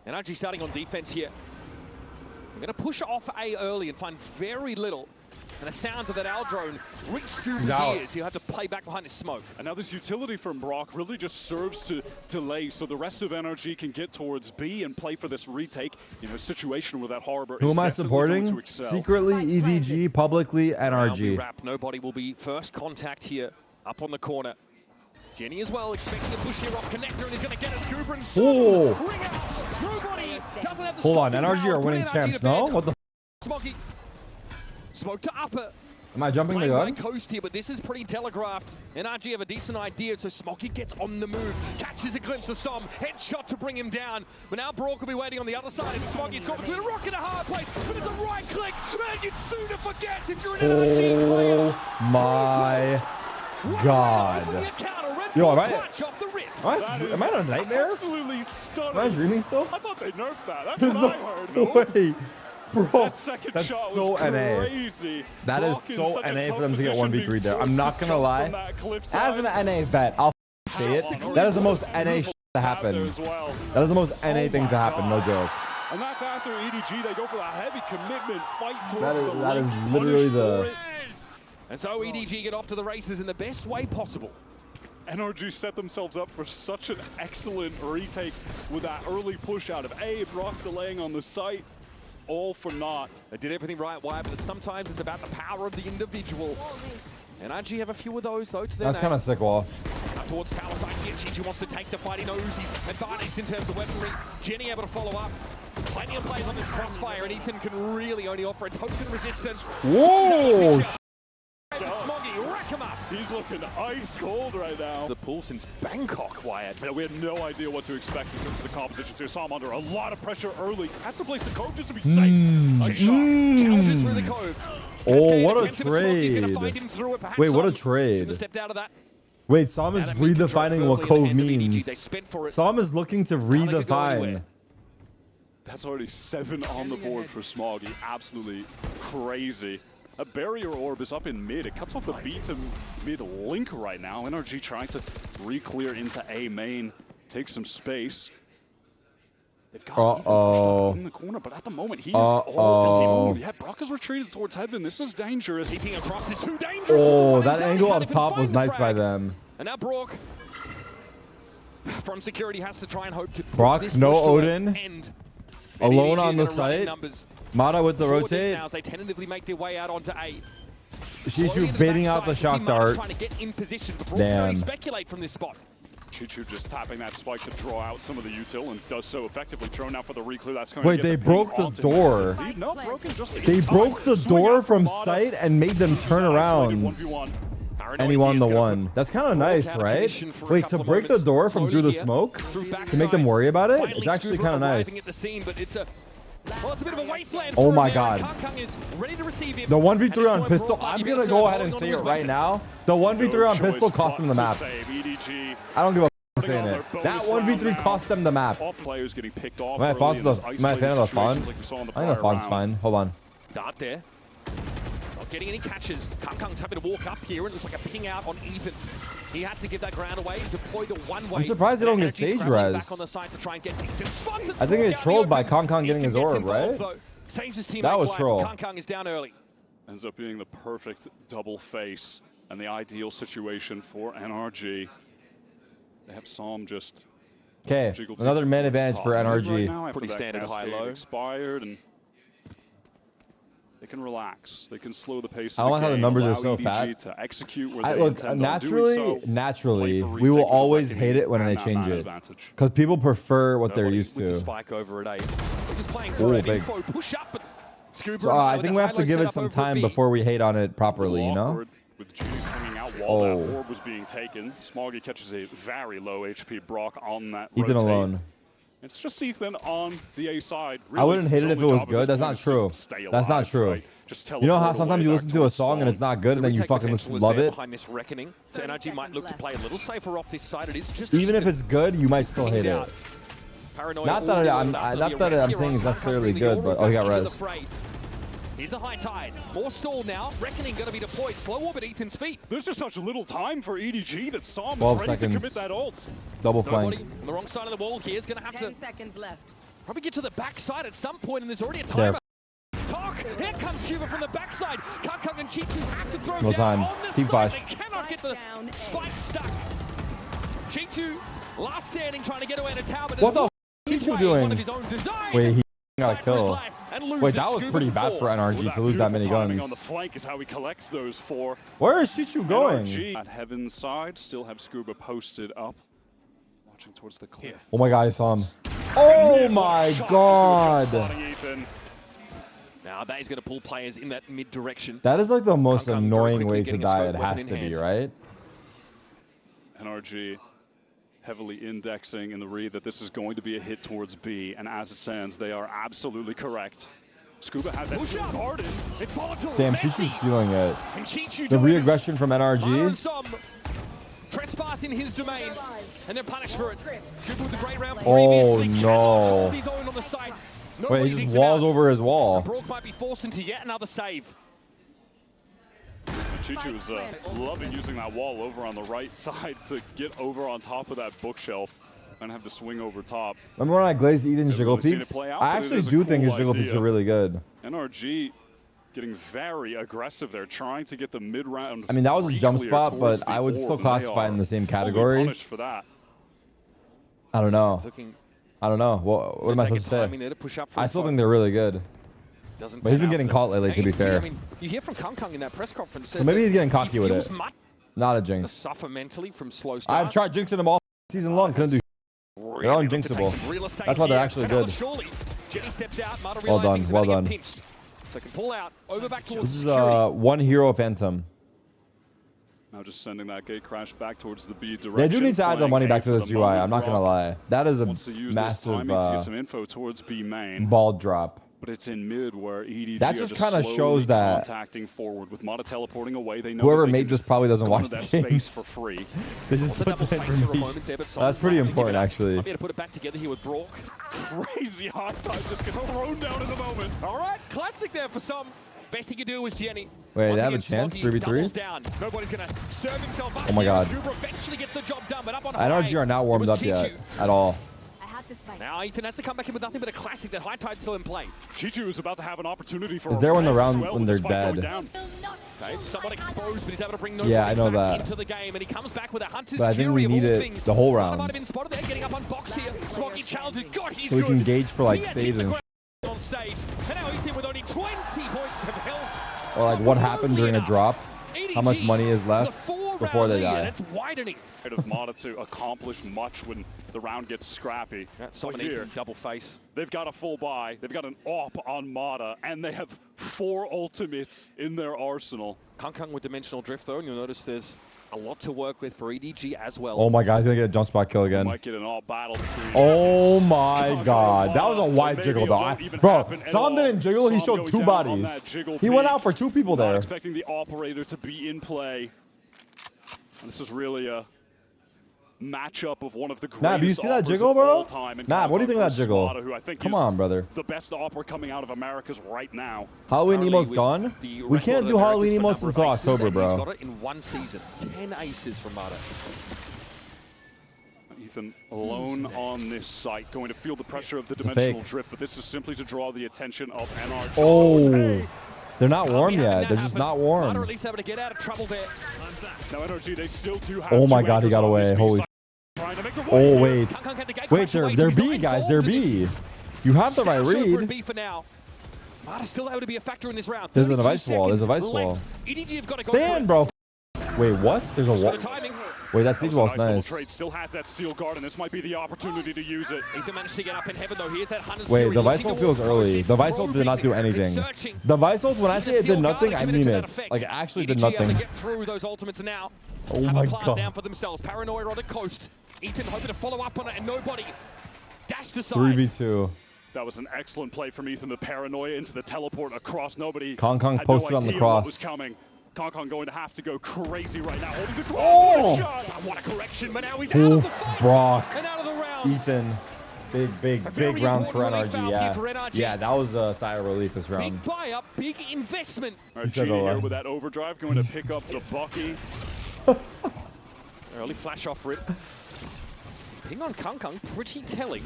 NRG starting on defense here. We're going to push off A early and find very little. And the sounds of that Al drone reach through his ears. He'll have to play back behind his smoke. And now this utility from Brock really just serves to delay so the rest of NRG can get towards B and play for this retake. You know, situation where that harbor Who am I supporting? Secretly EDG, publicly NRG. Nobody will be first contact here up on the corner. Jenny as well, expecting a push here off connector, and he's going to get us Cooper and ring out. Nobody doesn't have the Hold on, NRG are winning champs, no? What the Smoggy. Smoke to upper. Am I jumping the gun? Coast here, but this is pretty telegraphed. NRG have a decent idea, so Smoggy gets on the move, catches a glimpse of Som, headshot to bring him down. But now Brock will be waiting on the other side, and Smoggy's got between a rock and a hard place, but it's a right click, and you'd sooner forget if you're an NRG player. Oh my God. Yo, am I in a nightmare? Absolutely stunning. Am I dreaming still? I thought they nerfed that. That's There's what I heard. No way. Bro, that second that's shot so was NA. Crazy. That is so NA for them to get 1v3 there. I'm not gonna lie. As an NA vet, I'll say it. That is the most NA shit to happen. That is the most NA thing to happen, no joke. And that's after EDG, they go for that heavy commitment fight towards the that is literally the... And so EDG get off to the races in the best way possible. NRG set themselves up for such an excellent retake with that early push out of A. Brock delaying on the site. All for naught. They did everything right, why? But sometimes it's about the power of the individual. NRG have a few of those, though, to their That's kind of sick, Wall. Up towards tower side here, Gigi wants to take the fight. He knows he's advantaged in terms of weaponry. Jenny able to follow up. Plenty of plays on this crossfire, and Ethan can really only offer a token resistance. Whoa! Smoggy, rack him up. He's looking ice cold right now. The pool since Bangkok, Wyatt. Yeah, we had no idea what to expect in terms of the compositions here. Saw him under a lot of pressure early. Has to place the cove just to be safe. Nice shot. Challenges through the cove. Oh, what a trade. Wait, what a trade. Wait, Som is redefining what cove means. Som is looking to redefine. That's already 7 on the board for Smoggy. Absolutely crazy. A barrier orb is up in mid. It cuts off the B to mid link right now. NRG trying to re-clear into A main. Take some space. They've got Ethan in the corner, but at the moment he is all just... Yeah, Brock has retreated towards heaven. This is dangerous. Keeping across is too dangerous. Oh, that angle up top was nice by them. And now Brock from security has to try and hope to... Brock, no Odin. Alone on the site. Mata with the rotate. Now as they tentatively make their way out onto A. Chichu baiting out the shock dart. Trying to get in position, but Damn. speculate from this spot. Chichu just tapping that spike to draw out some of the util and does so effectively. Drone out for the re-clear. That's going Wait, they broke the door. No, broken just they broke the door from sight and made them turn around. And he won the one. That's kind of nice, right? Wait, to break the door from through the smoke? To make them worry about it? It's actually kind of nice. Well, it's a bit of a wasteland. Oh my God. Is ready to receive him. The 1v3 on pistol, I'm going to go ahead and say it right now. The 1v3 on pistol cost them the map. I don't give a f saying it. That 1v3 cost them the map. All players getting picked off. Am I a fan of the fun? I think the fun's fine. Hold on. Dart there. Not getting any catches. Kang's happy to walk up here and it looks like a ping out on Ethan. He has to give that ground away, deploy the one-way. I'm surprised they don't get stage res. I think they trolled by Kang getting his orb, right? That was troll. Kang is down early. Ends up being the perfect double face and the ideal situation for NRG. They have Som just... Okay, another man advantage for NRG. Right pretty standard high-low. Expired and they can relax. They can slow the pace. I don't like how the numbers are so fat. To execute look, naturally, we will always hate it when they change it, because people prefer what they're used to. Spike over at A. Just playing for an info push up, but so I think we have to give it some time before we hate on it properly, you know? With Genius hanging out while that orb was being taken, Smoggy catches a very low HP Brock on that Ethan rotate. Alone. It's just Ethan on the A side. Really, I wouldn't hate it if it was good. That's not true. That's not true. Right? You know how sometimes you listen to a song and it's not good and then you fucking love it? Behind this reckoning. So NRG might look to play a little safer off this side. It is just even if it's good, you might still hate it. Not that I'm saying it's necessarily good, but oh, he got res. Here's the high tide. More stall now. Reckoning going to be deployed. Slow orbit Ethan's feet. There's just such little time for EDG that Som 12 is ready seconds. to commit that ult. Double flank. On the wrong side of the wall here is going to have 10 seconds left. Probably get to the backside at some point, and there's already a timer. Here comes Cuba from the backside. Kankang and Chichu have to throw him down on the side. They cannot get the spike stuck. Chichu, last standing, trying to get away to tower. What the f is Chichu doing? Wait, he got a kill. Wait, that was pretty bad for NRG to lose that many guns. On the flank is how he collects those 4. Where is Chichu going? NRG at Heaven's side, still have Scuba posted up. Watching towards the cliff. Oh my god, I saw him. Oh my god. Now that is going to pull players in that mid direction. That is like the most annoying way to die. It has to be, right? NRG heavily indexing in the read that this is going to be a hit towards B, and as it stands, they are absolutely correct. Scuba has that still guarded. Damn, Chichu's feeling it. The re-aggression from NRG. Trespass in his domain, and they're punished for it. Scuba with the great round previously. Oh no. Wait, he just walls over his wall. Brook might be forced into yet another save. Chichu was loving using that wall over on the right side to get over on top of that bookshelf and have to swing over top. Remember when I glazed Ethan's jiggle peaks? I actually do think his jiggle peaks are really good. NRG getting very aggressive there, trying to get the mid-round. I mean, that was a jump spot, but I would still classify it in the same category. For that. I don't know. I don't know. What am I supposed to say? I still think they're really good. But he's been getting caught lately, to be fair. I mean, you hear from Kankang in that press conference. So maybe he's getting cocky with it. Not a jinx. Suffer mentally from slow starts. I've tried jinxing them all season long. Couldn't do. They're unjinxable. That's why they're actually good. Well done. Well done. So can pull out over back towards this is one hero phantom. Now just sending that gate crash back towards the B direction. They do need to add the money back to this UI. I'm not gonna lie. That is a massive to get some info towards B main. Ball drop. But it's in mid where EDG that just kind of shows that contacting forward with Mata teleporting away. They know whoever made this probably doesn't watch the games for free. They just put the information. That's pretty important, actually. I'll be able to put it back together here with Brook. Crazy hard time just gets thrown down in the moment. All right, classic there for some. Best he could do was Jenny. Wait, they have a chance? 3v3? Nobody's gonna serve himself up. Oh my god. Eventually gets the job done, but up on NRG are not warmed up yet at all. Now Ethan has to come back in with nothing but a classic. That high tide's still in play. Chichu is about to have an opportunity for. Is there when the round when they're dead? Okay, somewhat exposed, but he's able to bring no I know that. into the game, and he comes back with a hunter's but I think we need it the whole round. Might have been spotted there, getting up on box here. Smoggy challenges. God, he's so we can gauge for like saves and on stage. And now Ethan with only 20 points of health. Or like what happened during a drop. How much money is left before they die. It's widening. Of Mata to accomplish much when the round gets scrappy. Here, double face. They've got a full buy. They've got an AWP on Mata, and they have 4 ultimates in their arsenal. Kankang with dimensional drift though, and you'll notice there's a lot to work with for EDG as well. Oh my god, he's gonna get a jump spot kill again. Might get an AWP battle between. Oh my god, that was a wide jiggle though. Bro, Sam didn't jiggle, he showed 2 bodies. He went out for 2 people there. Not expecting the operator to be in play. And this is really a matchup of one of the greatest. Nah, do you see that jiggle, bro? Nah, what do you think of that jiggle? Who I think Come on, brother. The best opera coming out of America's right now. Halloween emote's gone? We can't do Halloween emotes until October, bro. He's got it in 1 season. 10 aces from Mata. Ethan alone on this site, going to feel the pressure of the dimensional drift, but this is simply to draw the attention of NRG. Oh. They're not warm yet. They're just not warm. At least able to get out of trouble there. Now NRG, they still do have. Oh my god, he got away. Holy. Oh wait. Wait, they're B, guys. They're B. You have the right read. B for now. Mata's still able to be a factor in this round. There's a device wall. There's a device wall. EDG have got to go. Stand, bro. Wait, what? There's a wall. Wait, that siege wall's nice. Still has that steel guard, and this might be the opportunity to use it. Ethan managed to get up in heaven, though. Here's that Hunter's Wait, the Vice ult feels early. The Vice ult did not do anything. The Vice ult, when I say it did nothing, I mean it. Like, it actually did nothing. Get through those ultimates now. Oh my god. Down for themselves. Paranoia on the coast. Ethan hoping to follow up on it, and nobody dashed aside. 3v2. That was an excellent play from Ethan. The paranoia into the teleport across. Nobody. Kankang posted on the cross. What was coming. Kankang going to have to go crazy right now. Holding the cross. Oh! What a correction, but now he's out of the fight. Brock. And out of the round. Ethan. Big round for NRG, yeah. Yeah, that was a sigh of relief this round. Big buy-up, big investment. RG here with that overdrive, going to pick up the Bucky. Early flash off rip. Ping on Kankang, pretty telling.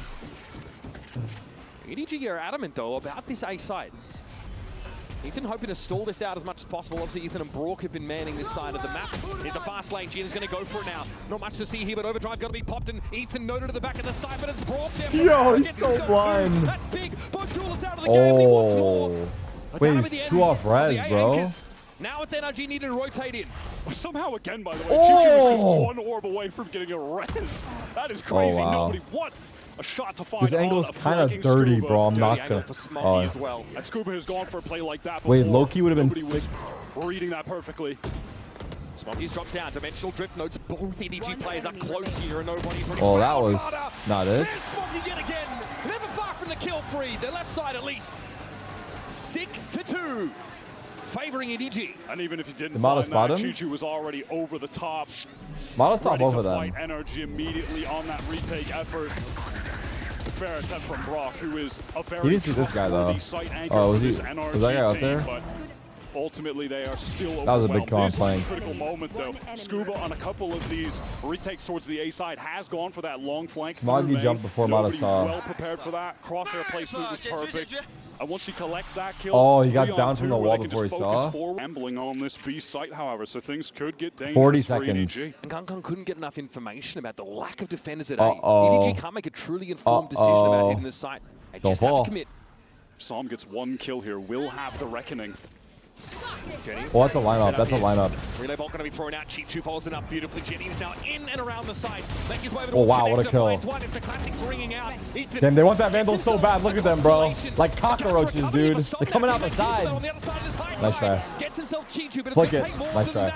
EDG are adamant, though, about this A side. Ethan hoping to stall this out as much as possible. Obviously, Ethan and Brook have been manning this side of the map. Here's the fast lane. Jin's going to go for it now. Not much to see here, but Overdrive got to be popped, and Ethan noted at the back of the side, but it's Brook there. Yo, he's so blind. That's big. Both duelists out of the game, and he wants more. Wait, he's 2 off res, bro. Now it's NRG needed to rotate in. Somehow again, by the way, Chichu is just 1 orb away from getting a res. That is crazy. Nobody what? A shot to find. This angle's kind of dirty, Scuba. bro. I'm not gonna. As well. And Scuba has gone for a play like that before. Wait, Loki would have been sick. Reading that perfectly. Smoggy's dropped down. Dimensional drift notes both EDG players up close here, and nobody's ready. Oh, that was not it. Smoggy yet again. Never far from the kill free. The left side at least. 6-2. Favoring EDG. And even if he didn't find that, Chichu was already over the top. Model saw both of them. NRG immediately on that retake effort. Fair attempt from Brock, who is a very he didn't see this guy though. Oh, was he? Was that guy out there? But ultimately, they are still. That was a big call playing. Critical moment though. Scuba on a couple of these retakes towards the A side has gone for that long flank. Smoggy jumped before Mata saw. Well prepared for that. Crosshair placement was perfect. And once he collects that kill, oh, he got down from the wall before he saw. Gambling on this B site, however, so things could get dangerous. 40 seconds. And Kong couldn't get enough information about the lack of defenders at A. EDG can't make a truly informed decision about hitting this site. They just have to commit. Psalm gets 1 kill here. Will have the reckoning. Oh, that's a lineup. That's a lineup. Relay ball going to be thrown out. Chichu follows it up beautifully. Jenny is now in and around the side. His way oh, wow, what a kill. It's the classics ringing out. Damn, they want that Vandal so bad. Look at them, bro. Like cockroaches, dude. They're coming out the sides. Nice try. Flick it. Nice try.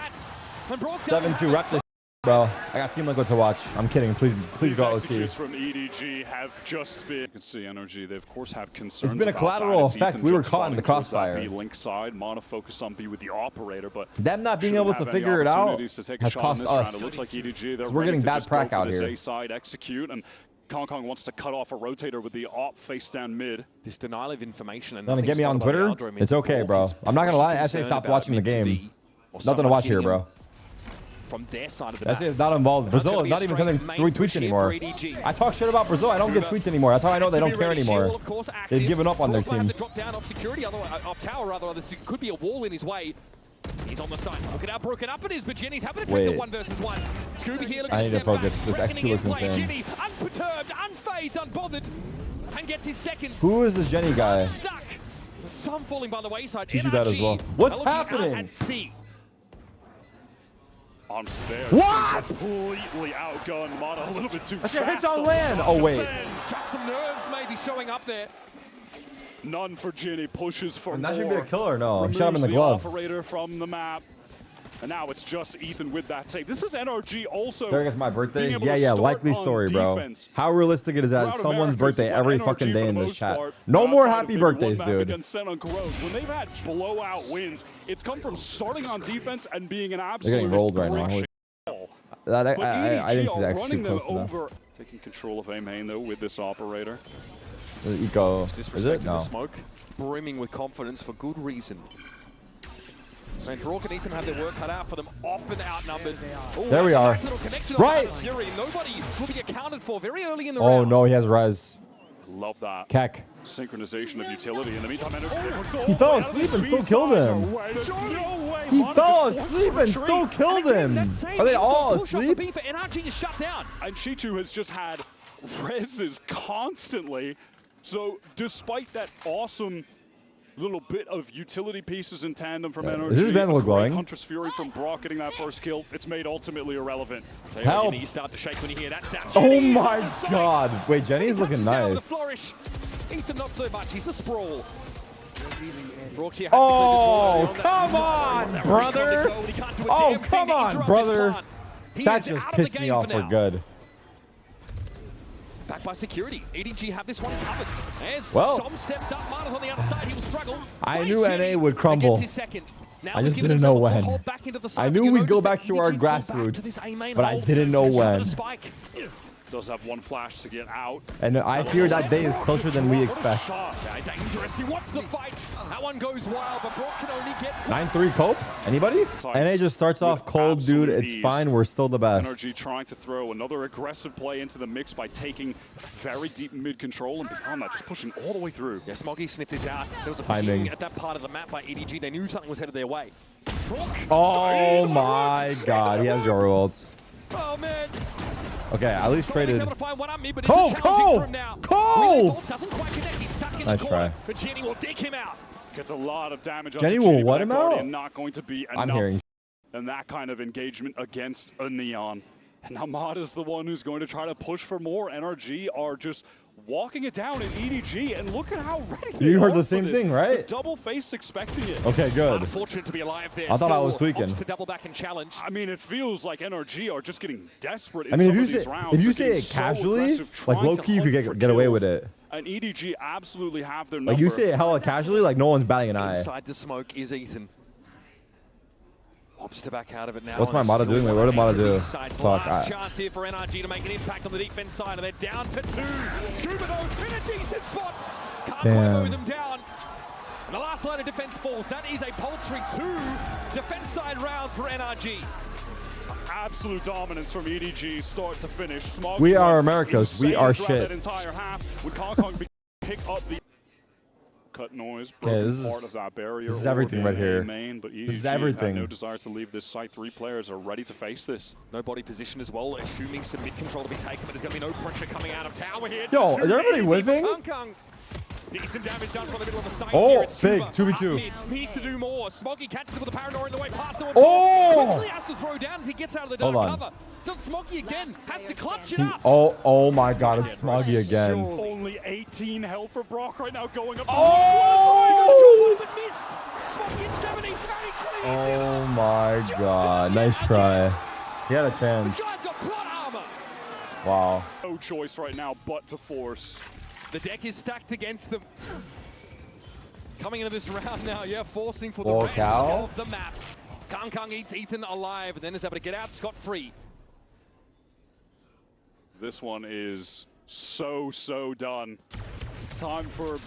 7-2. Wrap this, bro. I got Team Liquid to watch. I'm kidding. Please go OC. From EDG have just been. You can see NRG. They of course have concerns. It's been a collateral effect. We were caught in the crossfire. B link side, Mana focus on B with the operator, but them not being able to figure it out has cost us. It looks like EDG. We're getting bad prac out here. A side execute and. Kong wants to cut off a rotator with the op face down mid. This denial of information and gonna get me on Twitter. It's okay, bro. I'm not gonna lie. SA stopped watching the game. Nothing to watch here, bro. From their side of the SA is not involved. Brazil is not even sending 3 tweets anymore. I talk shit about Brazil. I don't get tweets anymore. That's how I know they don't care anymore. They've given up on their teams. Drop down off security, off tower rather. This could be a wall in his way. He's on the side. Look at how broken up it is, but Jenny's having to take the 1 versus 1. Scooby here looking I need to focus. This XQ looks insane. Jenny, unperturbed, unfazed, unbothered, and gets his second. Who is this Jenny guy? Stuck. Some falling by the wayside. You do that as well. What's happening? At C. On stairs. What? Completely outgunned. Mana a little bit too fast. Hits on land. Oh, wait. Just some nerves maybe showing up there. None for Ginny, pushes for and more. That should be a killer, no. He shot him in the glove. Operator from the map. And now it's just Ethan with that save. This is NRG also. There goes my birthday. Yeah, likely story, bro. How realistic it is that someone's birthday every fucking day in this chat. No more happy birthdays, dude. When they've had blowout wins, it's come from starting on defense and being an absolute. They're getting rolled right now. I didn't see that actually close enough. Taking control of A main though with this operator. Eco. Is it? No. Smoke, brimming with confidence for good reason. And Brook and Ethan have their work cut out for them, often outnumbered. Ooh, there we are. Right! Nobody will be accounted for very early in the round. Oh no, he has res. Love that. Keck. Synchronization of utility. In the meantime, he fell asleep and still killed him. He fell asleep and still killed him. Are they all asleep? NRG is shut down. And Chichu has just had reses constantly. So despite that awesome little bit of utility pieces in tandem from NRG, is this Vandal glowing? Huntress Fury from Brock getting that first kill. It's made ultimately irrelevant. Help! You start to shake when you hear that sound. Oh my god! Wait, Jenny's looking nice. Ethan not so much. He's a sprawl. Oh, come on, brother! Oh, come on, brother! That just pissed me off for good. Back by security. EDG have this one covered. As Som steps up, Mana's on the other side. He will struggle. I knew NA would crumble. I just didn't know when. I knew we'd go back to our grassroots, but I didn't know when. Does have one flash to get out. And I fear that day is closer than we expect. Dangerous. He wants the fight. That one goes wild, but Brock can only get 9-3 cope? Anybody? NA just starts off cold, dude. It's fine. We're still the best. NRG trying to throw another aggressive play into the mix by taking very deep mid control, and beyond that, just pushing all the way through. Yeah, Smoggy sniffed this out. There was a timing ping at that part of the map by EDG. They knew something was headed their way. Brock. Oh my god, he has your ult. Oh man. Okay, at least traded. Cole! Cole! Nice try. But Jenny will dig him out. Gets a lot of damage. Jenny will what him out? Not going to be enough. I'm hearing. And that kind of engagement against a Neon. And now Mod is the one who's going to try to push for more. NRG are just walking it down in EDG, and look at how ready they You heard are the same thing, right? Double face expecting it. Okay, good. Unfortunate to be alive there. I thought I was tweaking. To double back and challenge. I mean, it feels like NRG are just getting desperate in I mean, some of these rounds. if you say it casually, like low-key, you could get away with it. And EDG absolutely have their number. Like you say it hella casually, like no one's batting an eye. Inside the smoke is Ethan. Hops to back out of it now. What's my Mata doing? Wait, what did Mata do? Fuck. Last chance here for NRG to make an impact on the defense side, and they're down to 2. Scuba though in a decent spot. Can't quite mow them down. And the last line of defense falls. That is a paltry 2 defense side rounds for NRG. Absolute dominance from EDG, start to finish. Smog we are Americas. We are shit. That entire half. Would Kong pick up the cut noise? Okay, this is part of that barrier. This is everything right here. Main, but this is everything. No desire to leave this site. 3 players are ready to face this. No body position as well, assuming some mid control to be taken, but there's going to be no pressure coming out of tower here. Yo, is everybody whiffing? Decent damage done from the middle of the site. Oh, here. big 2v2. Needs to do more. Smoggy catches him with the paranoia in the way past the one. Oh! Quickly has to throw down as he gets out of the dark cover. Does Smoggy again? Has to clutch it up. Oh my god, it's Smoggy again. Only 18 health for Brock right now, going up. Oh! But missed. Smoggy at 70. Oh my god, nice try. He had a chance. This guy's got plot armor. Wow. No choice right now but to force. The deck is stacked against them. Coming into this round now, yeah, forcing for the rest of the map. Kang eats Ethan alive and then is able to get out scot-free. This one is so done. It's time for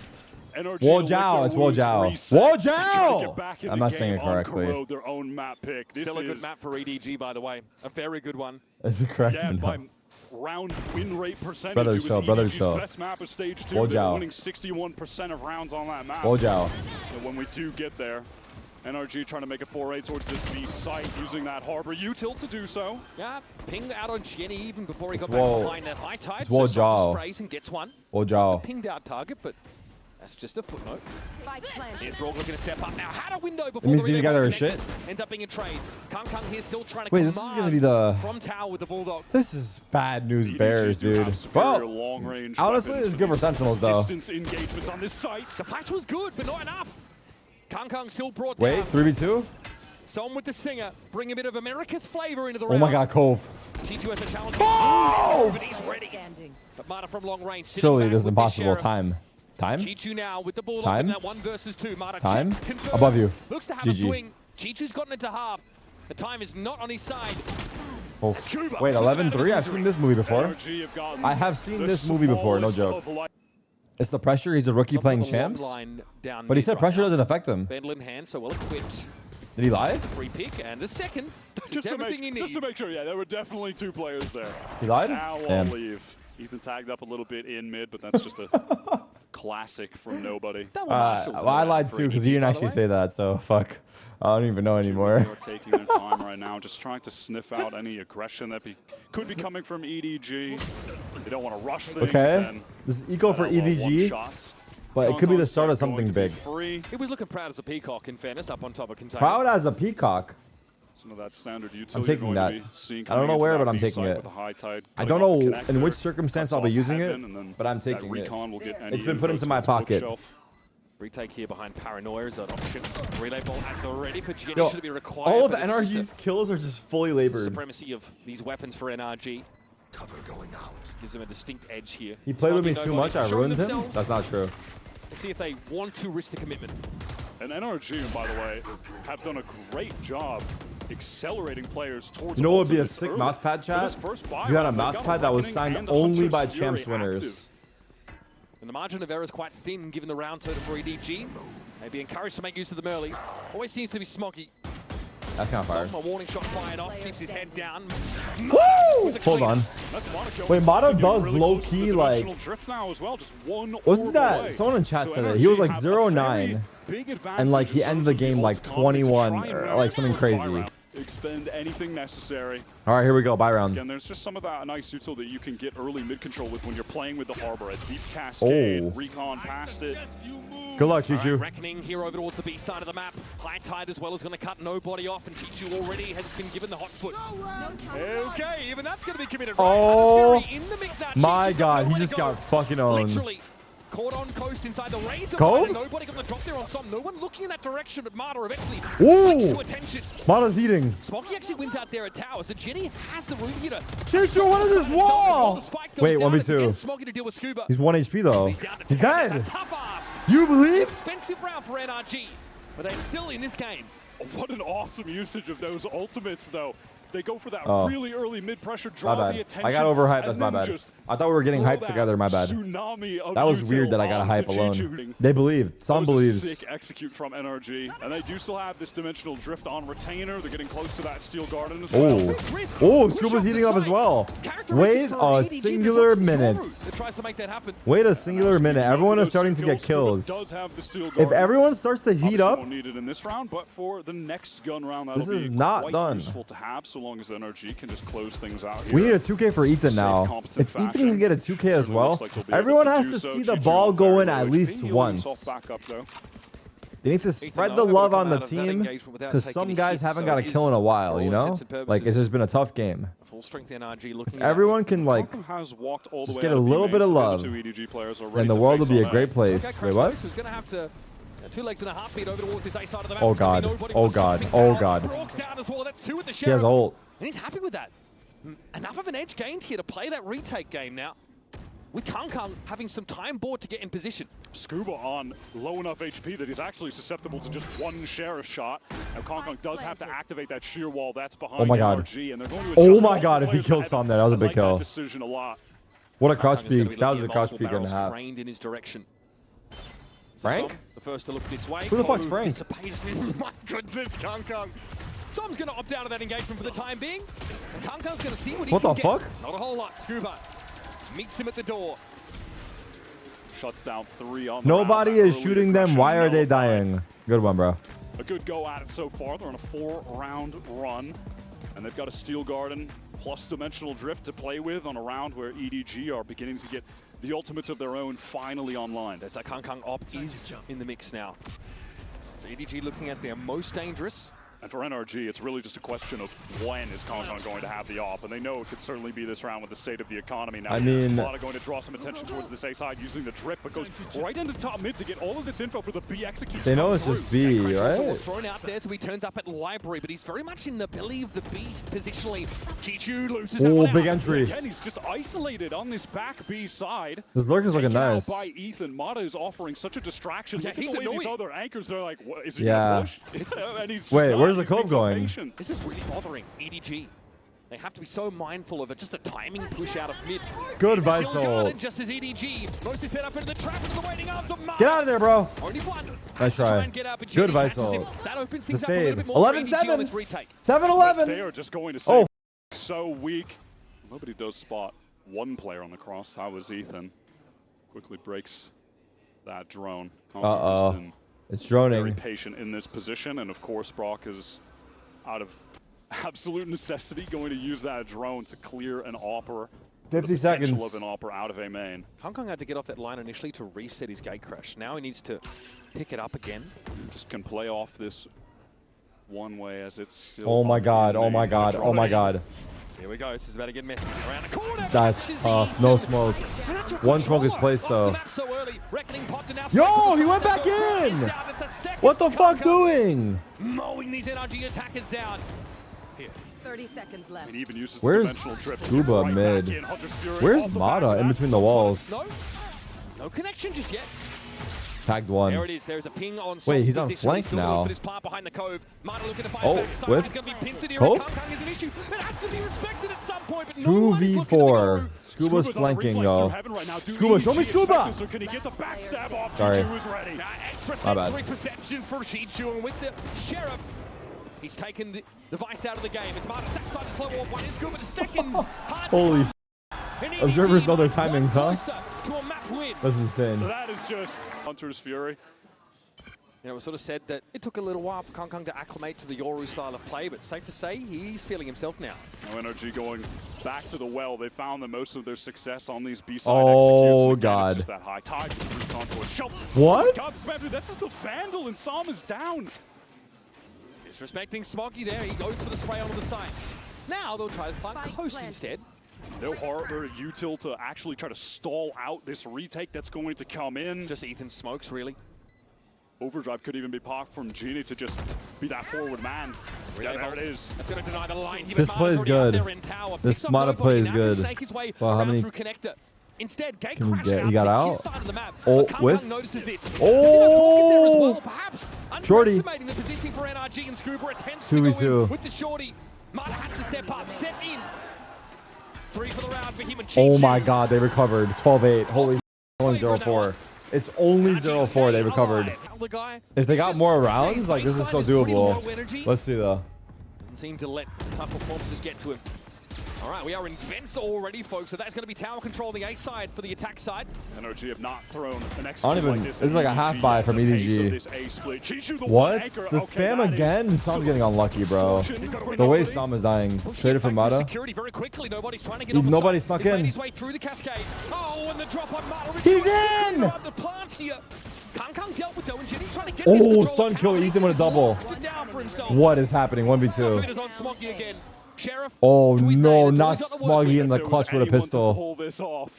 NRG. Wojiao, it's Wojiao. Wojiao! I'm not saying it correctly. Their own map pick. Still a good map for EDG, by the way. A very good one. Is it correct? Yeah, by round win rate percentage, brother it was EDG's best map of stage 2. They're winning 61% of rounds on that map. Wojiao. So when we do get there, NRG trying to make a foray towards this B site, using that harbor util to do so. Yeah, pinged out on Jenny even before he got back behind that high tide. So sprays and gets one. Wojiao. Pinged out target, but that's just a footnote. Here's Brock looking to step up now. Had a window before the these guys are shit. Ends up being a trade. Kang here still trying to this is gonna be the from tower with the Bulldog. This is bad news bears, dude. Well, honestly, it's good for Sentinels though. Distance engagements on this site. The flash was good, but not enough. Kang still brought down. Wait, 3v2? Someone with the Stinger, bring a bit of America's flavor into the round. Oh my god, Cove. G2 has a challenge. Oh! But he's ready. But Mata from long range. Surely it is impossible. Time? G2 now with the ball up in that 1 versus 2. Mata time? Above you. Looks to have a swing. G2's gotten into half. The time is not on his side. Oh, wait, 11-3? I've seen this movie before. I have seen this movie before, no joke. It's the pressure. He's a rookie playing champs. But he said pressure doesn't affect him. Bendel in hand, so well equipped. Did he lie? Free pick and a second. Just to make sure, yeah, there were definitely 2 players there. He lied? Now I'll leave. Ethan tagged up a little bit in mid, but that's just a classic from nobody. Well, I lied too because he didn't actually say that, so fuck. I don't even know anymore. They're taking their time right now, just trying to sniff out any aggression that could be coming from EDG. They don't want to rush things. Okay, this is eco for EDG, but it could be the start of something big. He was looking proud as a peacock, in fairness, up on top of container. Proud as a peacock? Some of that standard utility. I'm taking that. I don't know where, but I'm taking it. I don't know in which circumstance I'll be using it, but I'm taking it. It's been put into my pocket. Retake here behind Paranoia is an option. Relay ball at the ready for Jenny should be required. All of NRG's kills are just fully labored. Supremacy of these weapons for NRG. Cover going out. Gives him a distinct edge here. He played with me too much, I ruined him? That's not true. Let's see if they want to risk the commitment. And NRG, by the way, have done a great job accelerating players towards. You know what would be a sick mouse pad chat? You got a mouse pad that was signed only by Champs winners. And the margin of error is quite thin given the round total for EDG. They'd be encouraged to make use of them early. Always seems to be Smoggy. That's kind of fire. A warning shot fired off, keeps his head down. Woo! Hold on. Wait, Mono does low-key, like... Wasn't that... Someone in chat said it. He was like 0-9. And like, he ended the game like 21 or like something crazy. Expend anything necessary. All right, here we go. Buy round. Again, there's just some of that nice util that you can get early mid control with when you're playing with the Harbor. A deep cascade, recon past it. Good luck, Chichu. Reckoning here over towards the B side of the map. High Tide as well is going to cut nobody off, and Chichu already has been given the hot foot. Okay, even that's going to be committed. Oh, in the mix now. My God, he just got fucking owned. Literally. Caught on coast inside the Razor. Nobody got the drop there on some. No one looking in that direction, but Mata eventually to attention. Mata's eating. Smoggy actually wins out there at tower, so Jenny has the room here to... Chichu, what is this wall? Wait, 1v2. Smoggy to deal with Scuba. He's 1 HP though. He's dead. Tough ask. Do you believe? Expensive round for NRG, but they're still in this game. What an awesome usage of those ultimates, though. They go for that really early mid-pressure, draw the attention. I got overhyped, that's my bad. I thought we were getting hyped together, my bad. That was weird that I got a hype alone. They believed. Some believes. Sick execute from NRG. And they do still have this dimensional drift on retainer. They're getting close to that steel garden as well. Oh, Scuba's heating up as well. Wait a singular minute. Wait a singular minute. Everyone is starting to get kills. If everyone starts to heat up, needed in this round, but for the next gun round, this is not done. Useful to have, so long as NRG can just close things out here. We need a 2K for Ethan now. If Ethan can get a 2K as well, everyone has to see the ball go in at least once. They need to spread the love on the team because some guys haven't got a kill in a while, you know? Like, it's just been a tough game. If everyone can, like, just get a little bit of love, then the world will be a great place. Wait, what? 2 legs and a heartbeat over towards his A side of the map. Oh God, oh God, oh God. He has ult. And he's happy with that. Enough of an edge gained here to play that retake game now. With Kang having some time board to get in position. Scuba on low enough HP that he's actually susceptible to just one sheriff shot. Now Kang does have to activate that sheer wall that's behind NRG, and they're going to oh my God, if he kills Sam there, that was a big kill. Decision a lot. What a crouch peek. That was a crouch peek and a half. Trained in his direction. Frank? The first to look this way. Who the fuck's Frank? My goodness, Kang. Som's going to opt out of that engagement for the time being. And Kang's going to see what he can get. What the fuck? Not a whole lot. Scuba meets him at the door. Shuts down 3 on the Nobody is shooting them. Why are they dying? Good one, bro. A good go at it so far. They're on a 4-round run. And they've got a Steel Garden plus Dimensional Drift to play with on a round where EDG are beginning to get the ultimates of their own finally online. There's that Kang op is in the mix now. So EDG looking at their most dangerous. And for NRG, it's really just a question of when is Kang going to have the op, and they know it could certainly be this round with the state of the economy now. I mean, Mata going to draw some attention towards this A side using the drip, but goes right into top mid to get all of this info for the B execution. They know it's just B, right? Thrown out there, so he turns up at library, but he's very much in the belly of the beast positionally. Chichu loses that one big out. entry. Again, he's just isolated on this back B side. This lurk is looking nice. By Ethan, Mata is offering such a distraction. Yeah, Look at the way these other anchors, they're like, what, is he gonna push? And he's wait, where's the cove going? This is really bothering EDG. They have to be so mindful of it. Just a timing push out of mid. Good advice, ult. Just as EDG mostly set up into the trap into the waiting arms of Mata. Get out of there, bro. Only one. Nice try. Good advice, ult. That opens It's things a up a little save. bit more. 11-7. 7-11. They are just going to say so weak. Nobody does spot one player on the cross. That was Ethan. Quickly breaks that drone. It's droning. Very patient in this position, and of course Brock is out of absolute necessity going to use that drone to clear an AWPer. 50 seconds. Of an AWPer out of a main. Kang had to get off that line initially to reset his gate crash. Now he needs to pick it up again. Just can play off this one way as it's still. Oh my God! Oh my God! Oh my God! Here we go. This is about to get messy. Around the corner. That's tough. No smokes. One smoke is placed though. Yo, he went back in. What the fuck doing? Mowing these NRG attackers down. Here. 30 seconds left. And even uses where's dimensional drift Scuba right mid? Where's Mata in between the walls? No connection just yet. Tagged one. There it is. There's a ping on. Wait, he's on flank now. Behind the cove. Oh, with Cove? 2v4. Scuba's flanking, yo. Scuba, show me Scuba! Sorry. My bad. Perception for Chichu, and with the Sheriff, he's taken the vice out of the game. It's Marta side to slow warp. One is Scuba, the second. Holy Observers know their timings, huh? To a map win. That's insane. That is just Hunter's Fury. You know, it was sort of said that it took a little while for Kong to acclimate to the Yoru style of play, but safe to say he's feeling himself now. Now NRG going back to the well. They found that most of their success on these B-side executes. Oh, God. Just that high tide. What? God, that's just a Vandal, and Sam is down. Disrespecting Smoggy there. He goes for the spray onto the side. Now they'll try to find Coast instead. No harbor util to actually try to stall out this retake that's going to come in. Just Ethan smokes, really. Overdrive could even be popped from Genie to just be that forward man. Yeah, there it is. That's going to deny the line. This play is good. This Mata play is good. Well, how many Instead, Gate can we get? Out He got out? Side of the map. Oh, with? This. Oh! Well, perhaps Shorty. underestimating the position for NRG, and Scuba attempts 2v2. to go in with the Shorty. Mata has to step up, step in. 3 for the round for him and Oh my God, they recovered. 12-8. Holy only 0-4. It's only 0-4 they recovered. If they got more rounds, like this is so doable. Let's see though. Doesn't seem to let tough performances get to him. All right, we are in vents already, folks. So that's going to be tower control on the A side for the attack side. NRG have not thrown an I don't even. This is like a half buy from EDG. What? The spam again? Sam's getting unlucky, bro. The way Sam is dying. Traded for Mata. Security very quickly. Nobody's trying to get Nobody snuck in. His way through the cascade. Oh, and the drop on Mata. He's in. The plant here. Kang dealt with though, and Jenny's trying to get oh, stun kill. Ethan with a double. What is happening? 1v2. Oh no, not Smoggy in the clutch with a pistol.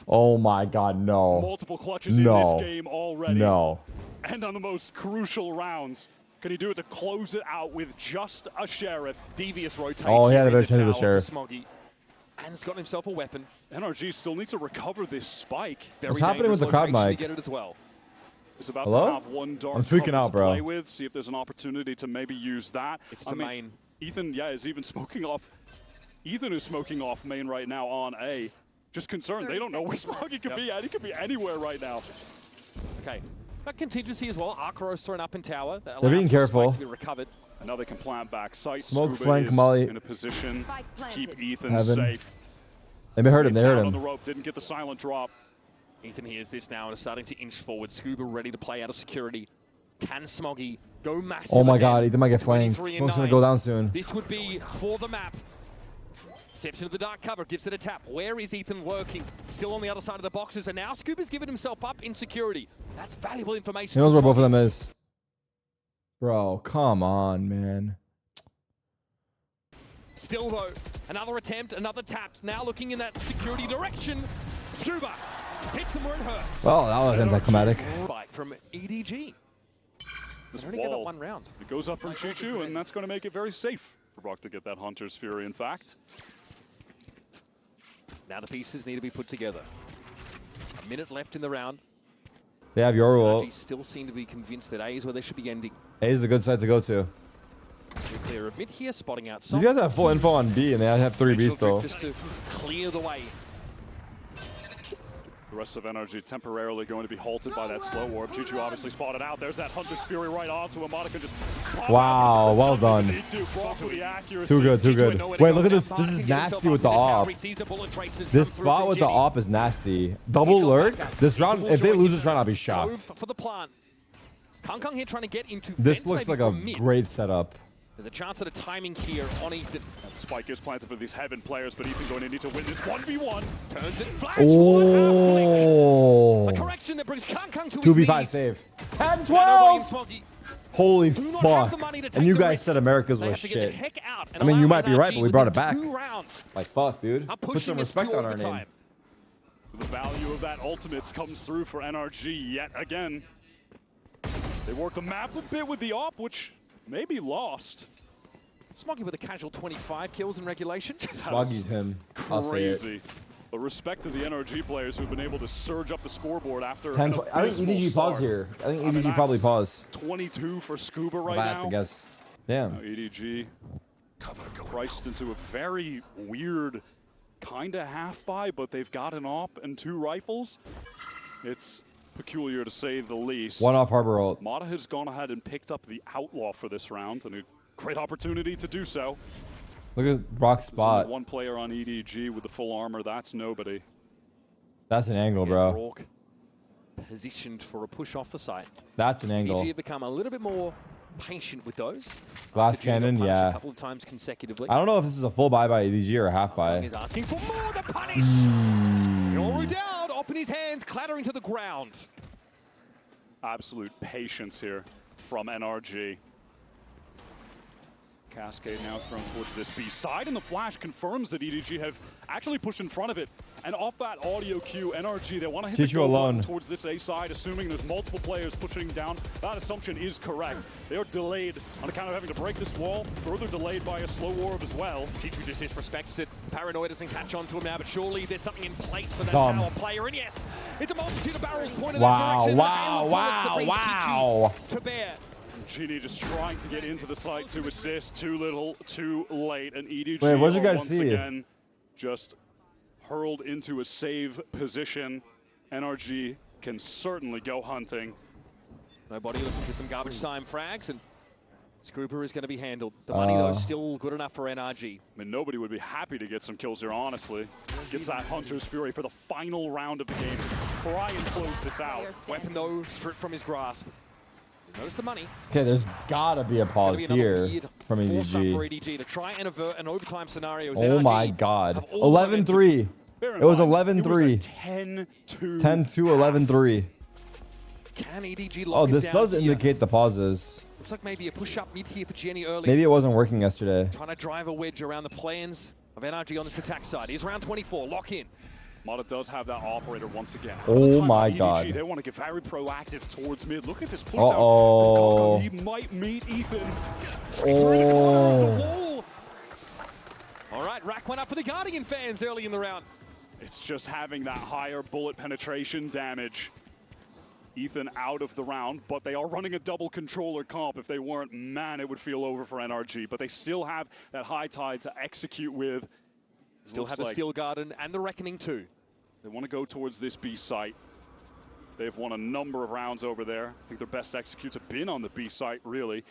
Oh my God, no. Multiple clutches in this game already. No. And on the most crucial rounds, can he do it to close it out with just a Sheriff? Devious rotation. Oh, he had a better chance of the Sheriff. Smoggy. And has got himself a weapon. NRG still needs to recover this spike. What's happening with the crowd mic? Get it as well. Is about to have one dark I'm tweaking out, bro. Play with, see if there's an opportunity to maybe use that. It's to main. Ethan, yeah, is even smoking off. Ethan is smoking off main right now on A. Just concerned. They don't know where Smoggy could be at. He could be anywhere right now. Okay. But contingency as well. Arcaros thrown up in tower. They're being careful. To be recovered. And now they can plant back sight. Smoke Scuba flank is Molly. in a position to keep Ethan safe. They hurt him. They hurt On him. the rope. Didn't get the silent drop. Ethan hears this now and is starting to inch forward. Scuba ready to play out of security. Can Smoggy go massive? Oh my again? God, Ethan might get flanked. Smoke's gonna go down soon. This would be for the map. Steps into the dark cover, gives it a tap. Where is Ethan lurking? Still on the other side of the boxes, and now Scuba's given himself up in security. That's valuable information. He knows where both of them is. Bro, come on, man. Still though, another attempt, another tap. Now looking in that security direction. Scuba hits him where it hurts. Well, that was anticlimactic. Spike from EDG. This only get one round. It goes up from Chichu, and that's going to make it very safe for Brock to get that Hunter's Fury, in fact. Now the pieces need to be put together. A minute left in the round. They have Yoru. Still seem to be convinced that A is where they should be ending. A is the good side to go to. Clear a bit here, spotting out. These guys have full info on B, and they have 3 Bs though. Just to clear the way. The rest of NRG temporarily going to be halted by that slow warp. Chichu obviously spotted out. There's that Hunter's Fury right onto him. Monica just wow, well done. Too good, too good. Wait, look at this. This is nasty with the op. This spot with the op is nasty. Double lurk. This round, if they lose this round, I'll be shocked. For the plant. Kang here trying to get into this looks like a great setup. There's a chance at a timing here on Ethan. Spike is planted for these Heaven players, but Ethan going to need to win this 1v1. Turns it, flash. Oh. A correction that brings Kang to 2v5 save. 10-12. Holy fuck. And you guys said America's was shit. I mean, you might be right, but we brought it back. Like, fuck, dude. Put some respect on our name. The value of that ultimates comes through for NRG yet again. They work the map a bit with the op, which may be lost. Smoggy with a casual 25 kills in regulation. Smoggy's him. I'll say it. But respect to the NRG players who've been able to surge up the scoreboard after. I think EDG pause here. I think EDG probably pause. 22 for Scuba right now. now. I guess. Damn. Now EDG priced into a very weird kind of half buy, but they've got an AWP and 2 rifles. It's peculiar to say the least. One off Harbor ult. Mata has gone ahead and picked up the Outlaw for this round, and a great opportunity to do so. Look at Brock's spot. One player on EDG with the full armor. That's nobody. That's an angle, bro. Brock positioned for a push off the site. That's an angle. EDG have become a little bit more patient with those. Glass cannon, yeah. A couple of times consecutively. I don't know if this is a full buy by EDG or a half buy. He's asking for more. The punish. Yoru down. Up in his hands, clattering to the ground. Absolute patience here from NRG. Cascade now thrown towards this B side, and the flash confirms that EDG have actually pushed in front of it. And off that audio cue, NRG, they want to hit the go button towards this A side, assuming there's multiple players pushing down. That assumption is correct. They are delayed on account of having to break this wall, further delayed by a slow orb as well. Chichu just disrespects it. Paranoid doesn't catch on to him now, but surely there's something in place for that tower player. And yes, it's a multitude of barrels pointed in that direction. Wow. To bear. Genie just trying to get into the site to assist. Too little, too late. And EDG Wait, what did you guys once see? Again just hurled into a save position. NRG can certainly go hunting. Nobody looking for some garbage time frags, and Scooper is going to be handled. The money, though, still good enough for NRG. I mean, nobody would be happy to get some kills here, honestly. Gets that Hunter's Fury for the final round of the game to try and close this out. Weapon, though, stripped from his grasp. Notice the money. Okay, there's gotta be a pause here from EDG. For EDG to try and avert an overtime scenario. Oh my god. 11-3. It was 11-3. 10-2. 10-2, 11-3. Can EDG lock this does indicate the pauses. Looks like maybe a push-up mid here for Jenny early. Maybe it wasn't working yesterday. Trying to drive a wedge around the plans of NRG on this attack side. Here's round 24. Lock in. Mata does have that operator once again. Oh my god. They want to get very proactive towards mid. Look at this push down. He might meet Ethan. Oh. All right, rack one up for the Guardian fans early in the round. It's just having that higher bullet penetration damage. Ethan out of the round, but they are running a double controller comp. If they weren't, man, it would feel over for NRG. But they still have that high tide to execute with. Still have the Steel Garden and the Reckoning too. They want to go towards this B site. They've won a number of rounds over there. I think their best executes have been on the B site, really.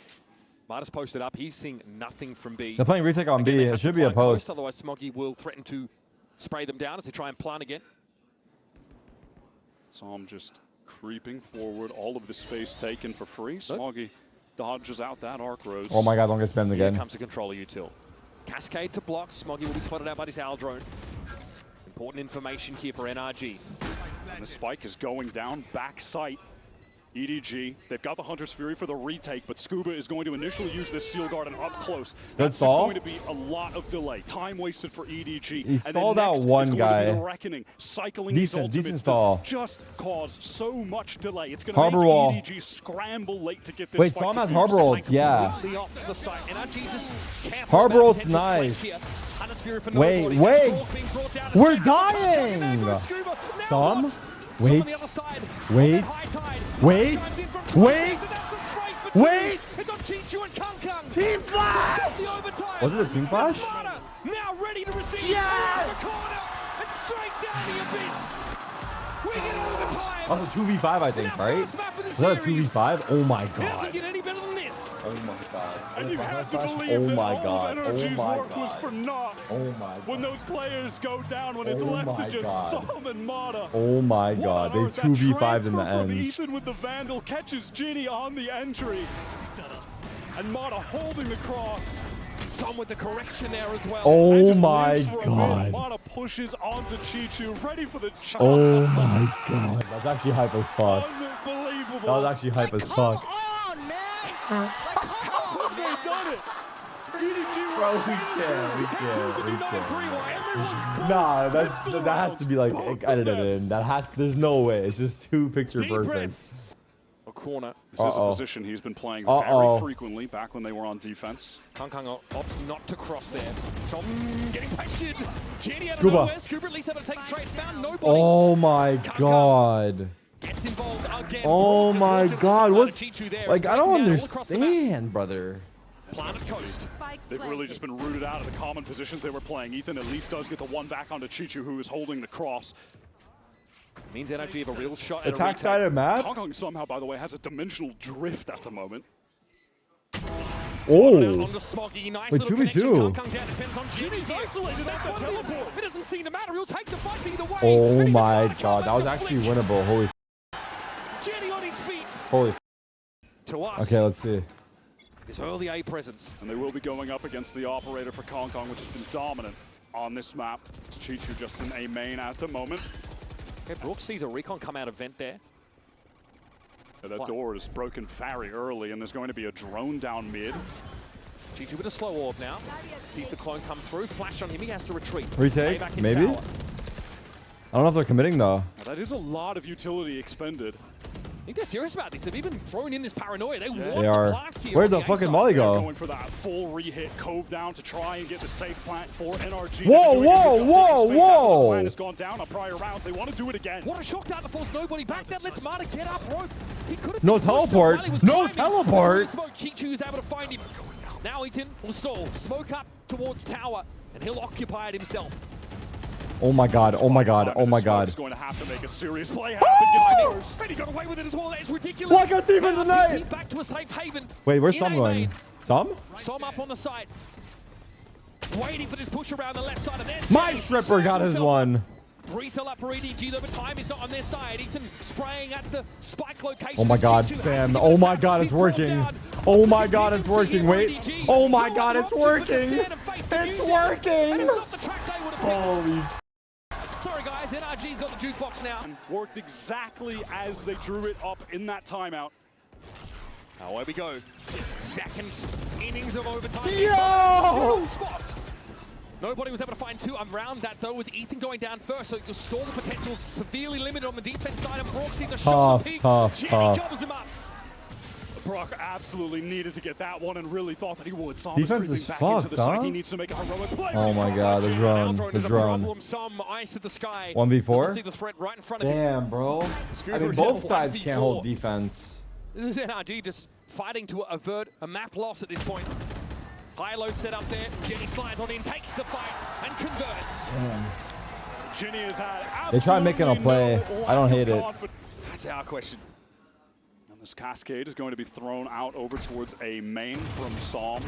Marta's posted up. He's seeing nothing from B. They're playing retake on B. It should be a post. Otherwise, Smoggy will threaten to spray them down as they try and plant again. Som just creeping forward. All of the space taken for free. Smoggy dodges out that arc rose. Oh my god, don't get spammed again. Here comes the controller util. Cascade to block. Smoggy will be spotted out by this Owl drone. Important information here for NRG. And the spike is going down back site. EDG, they've got the Hunter's Fury for the retake, but Scuba is going to initially use this Steel Garden up close. That's just going to be a lot of delay. Time wasted for EDG. He stalled out one guy. The Reckoning, cycling decent stall. Just cause so much delay. It's going to make EDG scramble late to get this. Wait, Som has Harbor ult, yeah. Harbor ult's nice. Wait. We're dying! Som? Wait. Team Flash! Was it a Team Flash? Now ready to receive. Yes! And straight down the abyss. We get overtime. That was a 2v5, I think, right? Was that a 2v5? Oh my god. Doesn't get any better than this. Oh my god. And you have to believe that all of NRG's work was for naught. Oh my god. When those players go down, when it's left to just Som and Mata. Oh my god. They 2v5'd in the end. Ethan with the Vandal catches Ginny on the entry. And Mata holding the cross. Som with the correction there as well. Oh my god. Mata pushes onto Chichu, ready for the charge. Oh my god. That's actually hype as fuck. Unbelievable. That was actually hype as fuck. Come on, man. How have they done it? Bro, we can't. Nah, that has to be like edited in. There's no way. It's just 2 picture perfects. a corner. This is a position he's been playing very frequently back when they were on defense. Kangkang opts not to cross there. So getting pressured. Genie out of Scuba. nowhere. Scuba at least able to take a trade. Found nobody. Oh my god. Gets involved again. Oh my god. What's like? I don't Breaking down all understand, brother. Planet coast. They've really just been rooted out of the common positions they were playing. Ethan at least does get the one back onto Chichu, who is holding the cross. Means NRG have a real shot. Attack side of map. Kangkang somehow, by the way, has a dimensional drift at the moment. Oh. On the Smoggy. Nice Wait, little 2v2. connection. Kangkang down. Depends on Jimmy's isolated. That's the teleport. It doesn't seem to matter. He'll take the fight either way. Oh my god. That was actually winnable. Holy Jenny on his feet. holy. To us. Okay, let's see. His early A presence. And they will be going up against the operator for Kangkang, which has been dominant on this map. Chichu just in A main at the moment. Okay, Brooks sees a recon come out of vent there. That door is broken very early, and there's going to be a drone down mid. Chichu with a slow orb now. Sees the clone come through. Flash on him. He has to retreat. Retake? Back in Maybe? tower. I don't know if they're committing though. Now, that is a lot of utility expended. I think they're serious about this. They've even thrown in this paranoia. They want They the are. plant here. Where'd on the A fucking side. molly They're go? going for that full re-hit cove down to try and get the safe plant for NRG. Whoa, They've been doing whoa, a good job whoa, taking space after whoa. The plant has gone down on prior rounds. They want to do it again. What a shock down to force nobody back. That lets Marta get up rope. He could have No been pushed teleport. up while he was No climbing. teleport. Smoke. Chichu is able to find him. Now Ethan will stall. Smoke up towards tower, and he'll occupy it himself. Oh my god. Oh my god. Oh my god. He's going to have to make a serious play happen. And he got away with it as well. That is ridiculous. What a defense tonight. He's back to a safe haven. Wait, where's In Som A going? main. Som? Som up on the side. Waiting for this push around the left side of there. My stripper got his one. Resell up for EDG though, but time is not on their side. Ethan spraying at the spike location. Oh my god, Chichu spam. acting Oh my attack. god, it's He's brought working. down. Oh my You god, can it's see working. here Wait. EDG. Oh my No god, other it's option but to working. stand and face the It's music. working. And it's not the track they would have picked. Holy. Sorry guys, NRG's got the jukebox now. Worked exactly as they drew it up in that timeout. Now away we go. Second innings of overtime. Yo! Spots. Nobody was able to find two. Around that though was Ethan going down first, so your stall potential severely limited on the defense side. And Brock sees a shoulder peak. Jenny gobbles him up. Brock absolutely needed to get that one and really thought that he would. Som Defense creeping is back fucked, into the side. huh? He needs to make a heroic play. Oh my god, the drone. The drone. Some ice at the sky. 1v4? See the threat right in front of him. Damn, bro. I mean, both sides can't hold defense. This is NRG just fighting to avert a map loss at this point. High-low set up there. Jenny slides on in, takes the fight, and converts. Damn. Jenny has had They try making a play. I don't hate it. That's our question. And this cascade is going to be thrown out over towards A main from Som.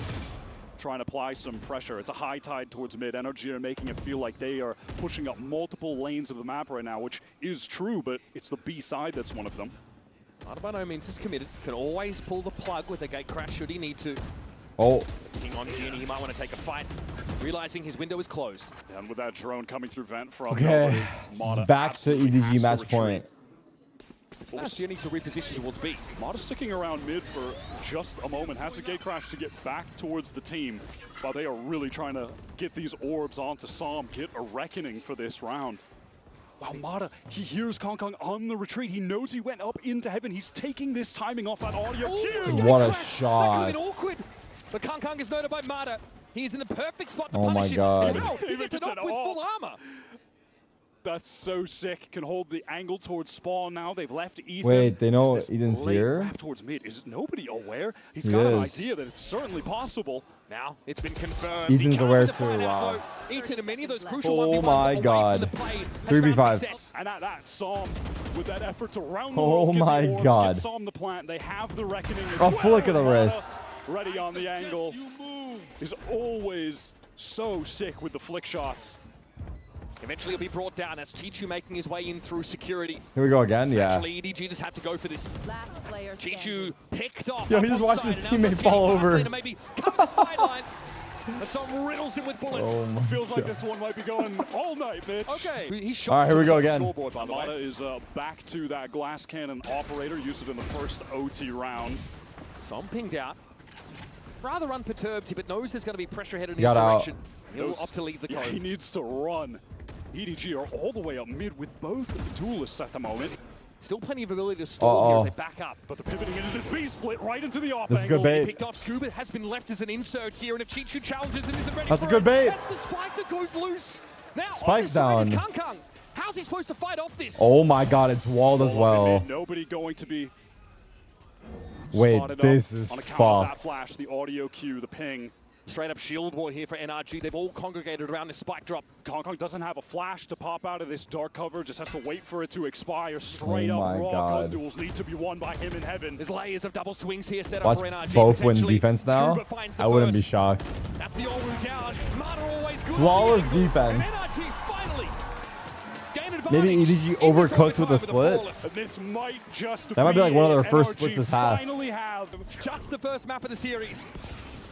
Trying to apply some pressure. It's a high tide towards mid. NRG are making it feel like they are pushing up multiple lanes of the map right now, which is true, but it's the B side that's one of them. Not by no means is committed. Can always pull the plug with a gate crash should he need to. Oh. King on Jenny, he might want to take a fight. Realizing his window is closed. And with that drone coming through vent from Okay. Mata, It's back to absolutely EDG has to match retreat. point. So now Jenny to reposition towards B. Mata sticking around mid for just a moment. Has to gate crash to get back towards the team. While they are really trying to get these orbs onto Som, get a reckoning for this round. Wow, Mata, he hears Kangkang on the retreat. He knows he went up into heaven. He's taking this timing off that audio. What a shot. That could have been awkward. But Kangkang is noted by Mata. He is in the perfect spot to Oh my punish him. God. Wow, he Even gets it gets up it with off. full armor. That's so sick. Can hold the angle towards spawn now. They've left Ethan. Wait, they know Is this Ethan's late here? wrap towards mid. Is nobody aware? He's He got an is. idea that it's certainly possible. Now it's been confirmed. Ethan's He can't aware define too, that wow. flow. Ethan and many of those crucial Oh 1v1s my away God. from the play has 3v5. found success. And at that, Som, with that effort to round the Oh world, get my the orbs, God. get Som the plant. They have the reckoning as A well. flick of the Mata wrist. Ready on the angle. Is always so sick with the flick shots. Eventually he'll be brought down. That's Chichu making his way in through security. Here we go again, yeah. Actually, EDG just had to go for this. Chichu picked off. Yo, up he just on watched side, his and now teammate it's fall Jenny over. Pasley to maybe cover the sideline. And Som riddles him with bullets. Oh my Feels like God. this one might be going all night, Mitch. Okay. He's shot All right, here we go to the again. scoreboard, by the Mata way. is back to that glass cannon operator. Used it in the first OT round. Som pinged out. Rather unperturbed here, but knows there's going to be pressure headed in his Got out. direction. He'll opt to leave the Yeah, code. he needs to run. EDG are all the way up mid with both duelists at the moment. Still plenty of ability to stall here as they back up. But the pivoting into this B split right into the off This is angle. good bait. He picked off Scuba, has been left as an insert here, and if Chichu challenges and isn't ready That's a for good it, bait. that's the spike that goes loose. Now Spike's on this side down. is Kang. How's he supposed to fight off this? Oh my god, it's walled as well. Nobody going to be Wait, spotted this up is on account of that fucked. flash, the audio cue, the ping. Straight up shield wall here for NRG. They've all congregated around this spike drop. Kong doesn't have a flash to pop out of this dark cover, just has to wait for it to expire. Straight up my raw God. duels need to be won by him in heaven. There's layers of double swings here set up Watch for NRG. both win Potentially, defense now. Scuba finds the I wouldn't be burst. shocked. That's the Oru down. Mana always good. Flawless And defense. NRG finally gain advantage Maybe EDG in this overcooked with overtime the split. flawless. And this might just That might be like one of their first NRG splits this half. finally have. Just the first map of the series.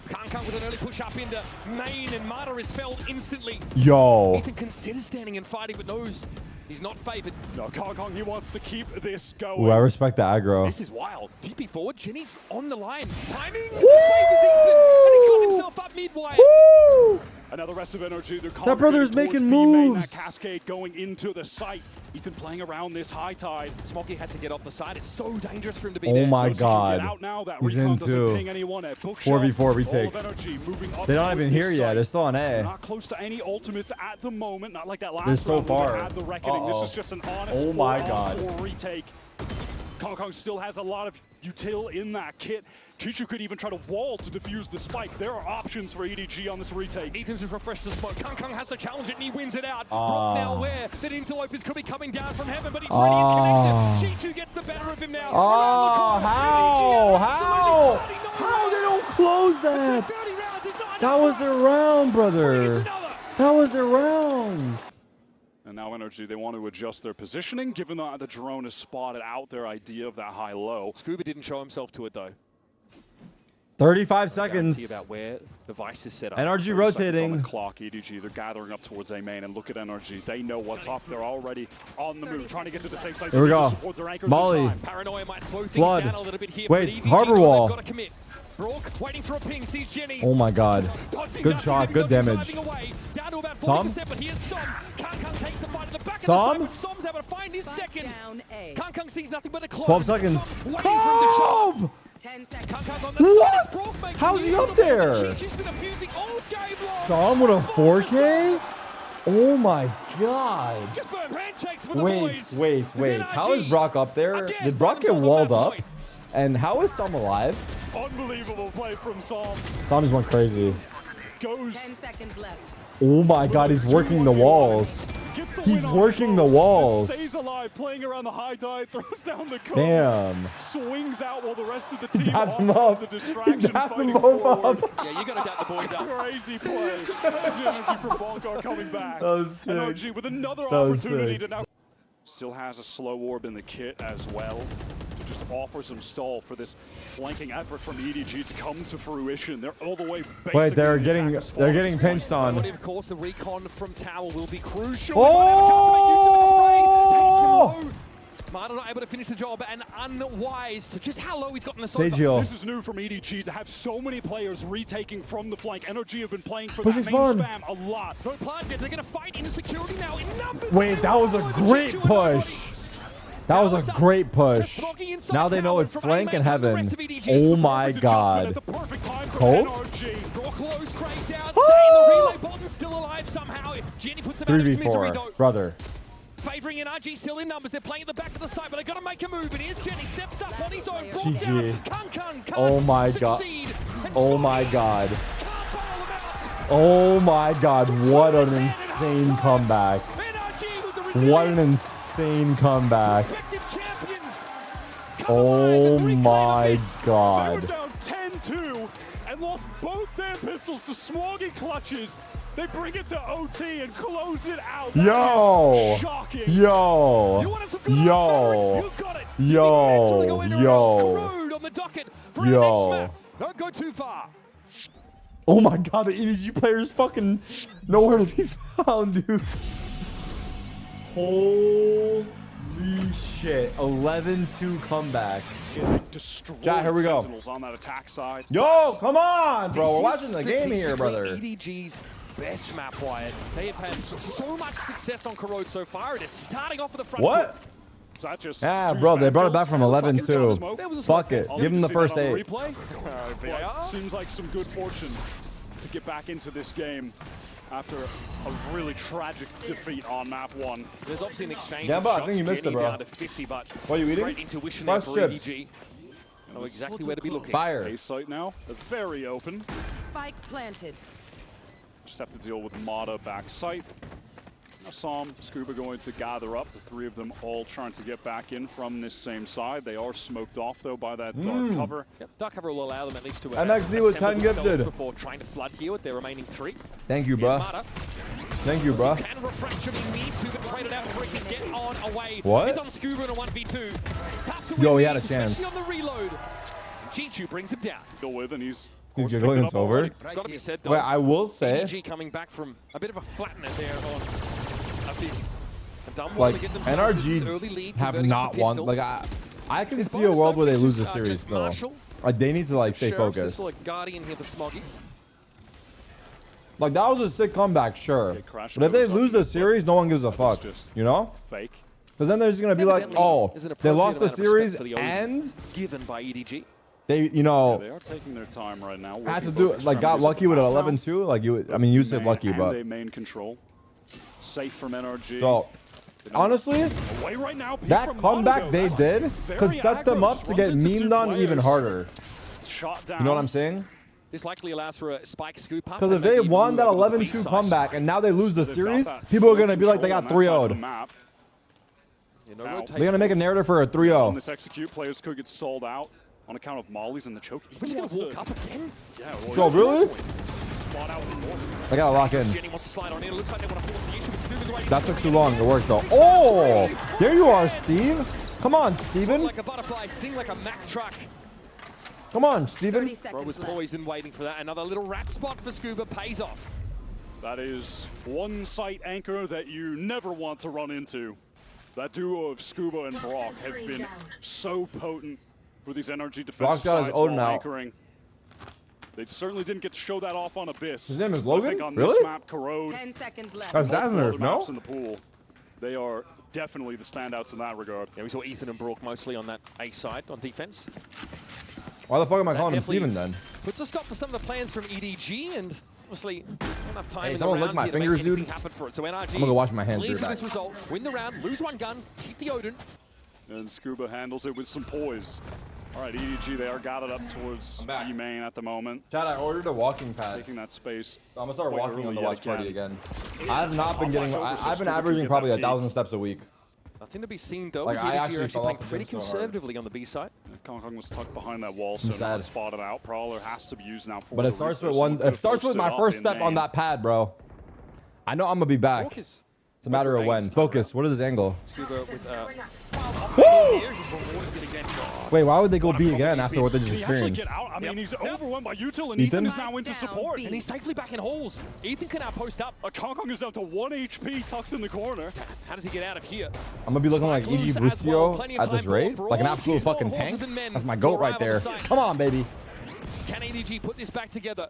Kang with an early push up into main, and Mata is felled instantly. Yo. Ethan considers standing and fighting, but knows he's not favored. No, Kong, he wants to keep this going. Ooh, I respect the aggro. This is wild. TP forward, Jenny's on the line. Timing, favors Ethan, and he's got himself up mid-wire. Woo! Another rest of energy. That brother's making main, moves. that cascade going into the site. Ethan playing around this high tide. Smokey has to get off the side. It's so dangerous for him to be Oh there. my Knows he can god. get out now. That He's recon in doesn't two. ping anyone at bookshelf. 4v4 All retake. of energy moving up They're not towards even this here yet. site. They're still on They're A. not close to any ultimates at the moment. Not like that last They're so round where far. they had the reckoning. This Uh-oh. is just an honest Oh my 4-on-4 God. retake. Kong still has a lot of util in that kit. Chichu could even try to wall to defuse the spike. There are options for EDG on this retake. Ethan's just refreshed the smoke. Kang has to challenge it and he wins it out. Brock now aware that Interlopers could be coming down from heaven, but he's ready and connected. Chichu gets the better of him now. Oh, how? How they don't close that? That was their round, brother. That was their rounds. And now energy, they want to adjust their positioning, given that the drone has spotted out their idea of that high-low. Scuba didn't show himself to it though. 35 seconds. About where the vice is set up. NRG 30 seconds rotating. on the clock, EDG, they're gathering up towards A main, and look at NRG. They know what's up. They're already on the move, trying to get to the safe side. Here we go. To support their anchors in Molly. time. Paranoia might slow things Flood. down a little bit here. Wait, but EDG harbor know wall. they've got to commit. Brock waiting for a ping, sees Jenny. Oh my god. Dodging Good that, shot, even good though damage. driving away, down to about 40%, Som? but here's Som. Kang takes the fight at the back of the Som? side, but Som's able to find his second. Kang sees nothing but a clone. 12 seconds. Som waiting for him to shot. 12! 10 seconds. Kang on the What? side, it's Brock making How's he use up of the ball, there? but Chichu's been abusing all game long. Som with a 4K? Oh my god. Just firm handshakes for the Wait. boys. How is Brock up there? Again, Did Brock get finds walled himself up? on that And how is Som alive? Unbelievable play from Som. Som just went crazy. Goes. 10 seconds left. Oh my god, he's working the walls. Gets the He's win on working smoke, the walls. Stays alive, playing around the high tide, throws down the cover. Damn. Swings out while the rest of the team Dapped him off up. the distraction, He dapped them fighting both forward. up. Yeah, you got to doubt the boys up. Crazy play. That's the energy from Volgar coming back. That was sick. NRG with another That was opportunity sick. to now. Still has a slow orb in the kit as well to just offer some stall for this flanking effort from EDG to come to fruition. They're all the way. Wait, they're basically getting attack they're spot. getting pinched on. But of course, the recon from Tower will be crucial. Oh! Marta not able to finish the job and unwise to just how low he's gotten the Stage sofa. heal. This is new from EDG to have so many players retaking from the flank. NRG have been playing for Pushing that main spawn. spam a lot. No plan yet. They're going to fight into security now in numbers. Wait, that was a great push. That was a great push. Now they know it's flank and heaven. Oh my god. Cove? Brock low, scraped down. The relay button still alive somehow. If Jenny puts him out of his misery 3v4, though. brother. Favoring NRG still in numbers. They're playing at the back of the side, but they got to make a move. And here's Jenny. Steps up on his own. Brought GG. down. Kang Oh my god. succeed. And Oh my Smokey god. can't bail them out. Oh my god. What an insane comeback. NRG with the What an resilience. insane comeback. Respective champions. Come Oh alive and reclaim my this. They were god. down 10-2 and lost both their pistols to Smoggy clutches. They bring it to OT and close it out. That Yo. is shocking. You Yo. want us to go Yo. You got it. Yo. You can eventually go anywhere Yo. else. Corrode on the docket for Yo. our next map. Don't go too far. Oh my god, the EDG players fucking nowhere to be found, dude. Holy shit. 11-2 comeback. Destroyed Jack, here we go. Sentinels on that attack side. Yo, come on, bro. We're This is watching the game here, brother. statistically EDG's best map, Wyatt. They have had so much success on Corrode so far. It is starting off at the front. What? Yeah, bro, they brought it back from 11 too. Fuck it. Give them the first 8. Seems like some good fortune to get back into this game after a really tragic defeat on map 1. There's obviously an exchange. Yeah, but I think you missed it, bro. Down to 50, but what are you eating? great intuition Fresh there for chips. EDG. Know exactly where to be looking. Fire. A site now, very open. Spike planted. Just have to deal with Mata back site. Assam, Scuba going to gather up. The 3 of them all trying to get back in from this same side. They are smoked off though by that dark cover. Yep, dark cover will allow them at least to NRG with 10 gifted before trying to flood here with their remaining 3. Thank you, bro. Thank you, bro. Can refresh if he needs to, but trade it out for it can get on away. What? It's on Scuba in a 1v2. Tough to Yo, win he had a these, chance. especially on the reload. Chichu brings him down. Go with, and he's giggling. It's over. It's got to be said though. Wait, I will say, EDG coming back from a bit of a flattener there on Abyss. And done well like, to get themselves this early NRG lead, have converting not to won. pistol. Like, I can His see a bonus world where they though lose the features, series though. Marshall, Like, they need to like stay Sheriff's focused. still a guardian here for Smoggy. Like, that was a sick comeback, sure. Crash But if they goes lose on. the series, no one gives a fuck. just You know? fake. Because then they're just gonna be like, Evidently, oh, there's an they appropriate lost the amount of series respect for the Odin and given by EDG. they, you know, They are taking their time right now. had to working do both like got extremities lucky of with the an map now. 11-2. Like you, I mean, you said Man lucky, and but they main control. Safe from NRG. so honestly, Away right now, Pete that from comeback Monaco. they That's did could very set them aggro. up to Just get runs into 2 memed on even players. harder. Shot down. You know what I'm saying? This likely allows for a spike scoop up. Because if and they maybe won that move over to the 11-2 B-side. comeback and now they lose the They've got series, that people are full gonna be like they control got on that side of the 3-0'd. map. You know, Now, rotates They're gonna make a narrative for a On 3-0. this execute, players could get stalled out on account of mollies and the choke. We're just gonna walk up again. Yeah, So really? Spot out with more. I gotta lock in. Jenny wants to slide on in. It looks like they want to force the issue. But Scuba's away. That took too long to work though. Oh, there you are, Steve. Come on, Steven. Like a butterfly, sting like a Mack truck. Come on, Steven. 30 Bro was seconds left. poised and waiting for that. Another little rat spot for Scuba pays off. That is one site anchor that you never want to run into. That duo of Scuba and Brock have been so potent for these NRG defensive Brock's got his sides Odin while out. anchoring. They certainly didn't get to show that off on Abyss. His name is I Logan? think on Really? this map, Corrode, 10 seconds left. That's multiple Dazzler, other no? maps in the pool. They are definitely the standouts in that regard. Yeah, we saw Ethan and Brook mostly on that A side on defense. Why the fuck am I calling him definitely Steven then? Puts a stop to some of the plans from EDG, and obviously not enough time Hey, in the someone lick round my here to fingers, make anything dude. happen for it. So NRG I'm gonna go wash my hands, pleased be with right this result. Win the round, lose 1 gun, keep the Odin. And Scuba handles it with some poise. All right, EDG, they are gathered up towards I'm back. E main at the moment, Chad, I ordered a walking pad. taking that space. I'm gonna start quite walking on the early watch party again. again. I've not been getting. I've been averaging probably 1,000 steps a week. Nothing to be seen though. Like, as I EDG actually are actually fell playing off the pretty gym so hard. conservatively on the B side. Kong Kong was tucked behind that wall, so sad. not spotted out. Prowler has to be used now. For But the it starts Reaper, with so one. we could've It starts with forced my it up first in step on main. that pad, bro. I know I'm gonna be back. Focus. It's a matter of when. Remains Focus. What is his angle? Scuba with Woo! here. He's rewarded it again. Wait, why would they go B again after what they just Can he actually experienced? get out? I mean, he's overwhelmed by Util, and Ethan? Ethan is now into support. And he's safely back in halls. Ethan can now post up. Kong Kong is down to 1 HP, tucked in the corner. How does he get out of here? I'm gonna be looking like EG Loose as well. Busio Plenty of at this time rate, for like an all absolute these more fucking horses tank. and men That's my to goat right arrive on the there. site. Come on, baby. Can EDG put this back together?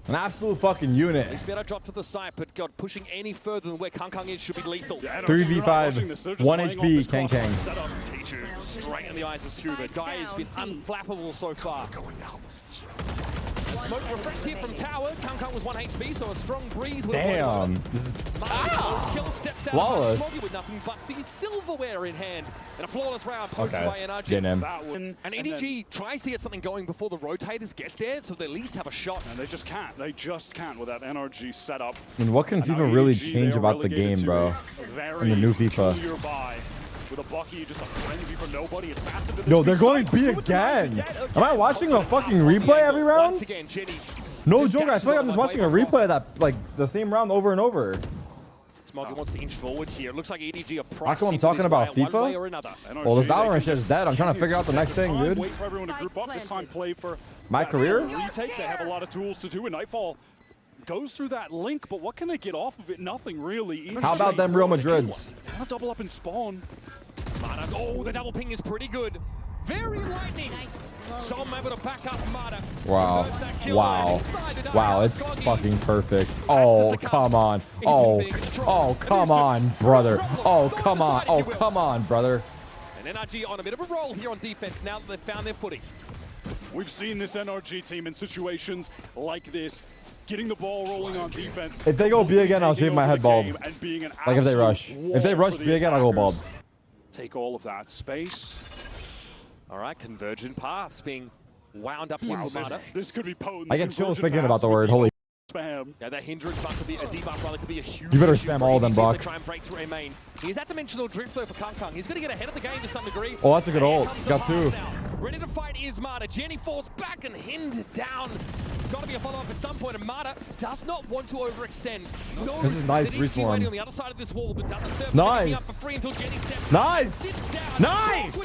An absolute fucking unit. He's better drop to the side, but God, pushing any further than where Kang Kang is should be lethal. Yeah, NRG, 3v5, you're not watching this, they're just 1 playing off HP, this Kang cross Kang. setup. Tichu straight in the eyes of Scuba. Guy has been unflappable so far. And smoke refreshed here from Tower. Kang Kang was 1 HP, so a strong breeze with Damn. This is Kill steps out Flawless. Smoggy with nothing but the silverware in hand. And a flawless round posted by NRG. Getting him. That one. And EDG tries to get something going before the rotators get there, so they at least have a shot. And they just can't. They just can't with that NRG setup. I mean, what can And now FIFA really EDG, change they are about the relegated game, to bro? a very In the new FIFA. peculiar buy. With a Bucky, just a frenzy for nobody. It's massive to this Yo, they're B going side. B Scuba denies again. it yet Am I watching a fucking replay every round? Once again, Jenny. No just joke, I dashes feel like on I'm just my watching a way replay of that, like, the same round over and over. Smoggy wants to inch forward here. It looks like EDG are How come I'm talking about FIFA? one way or another. Well, this NRG, they Valorant can shit is just dead. I'm trying to figure out the next thing, time, dude. Wait for everyone to group up. This time play for My that career? retake. They have a lot of tools to do, and Nightfall goes through that link, but what can they get off of it? Nothing really. How about them Real Madrids? They want to double up and spawn. Mata, oh, the double ping is pretty good. Very lightning. Som able to back up Mata. Wow. Reverse that kill Wow. inside the Wow, dugout. it's Scoggy fucking perfect. Oh, succumb. come on. Ethan Oh, being in control. oh, And come it's on, just brother. problem. Oh, Go come to the on. side, Oh, if you will. come on, brother. And NRG on a bit of a roll here on defense now that they've found their footing. We've seen this NRG team in situations like this, getting the ball rolling on defense. If they go B again, I'll shave my head bald. Like if they rush. If they rush B again, I'll go bald. Take all of that space. All right, convergent paths being wound up here. This could be potent. I get chills thinking about the word. Holy. Spam. Yeah, that hindrance buff could be a debuff, rather could be a huge. You better spam all of them, Brock. Try and break through a main. He's that dimensional drift though for Kung. He's going to get ahead of the game to some degree. Oh, that's a good ult. Got two. Ready to fight is Mata. Jenny falls back and Hind down. Got to be a follow-up at some point, and Mata does not want to overextend. No, this is nice respawn. On the other side of this wall, but doesn't serve nice. Up for free until Jenny steps nice. Nice.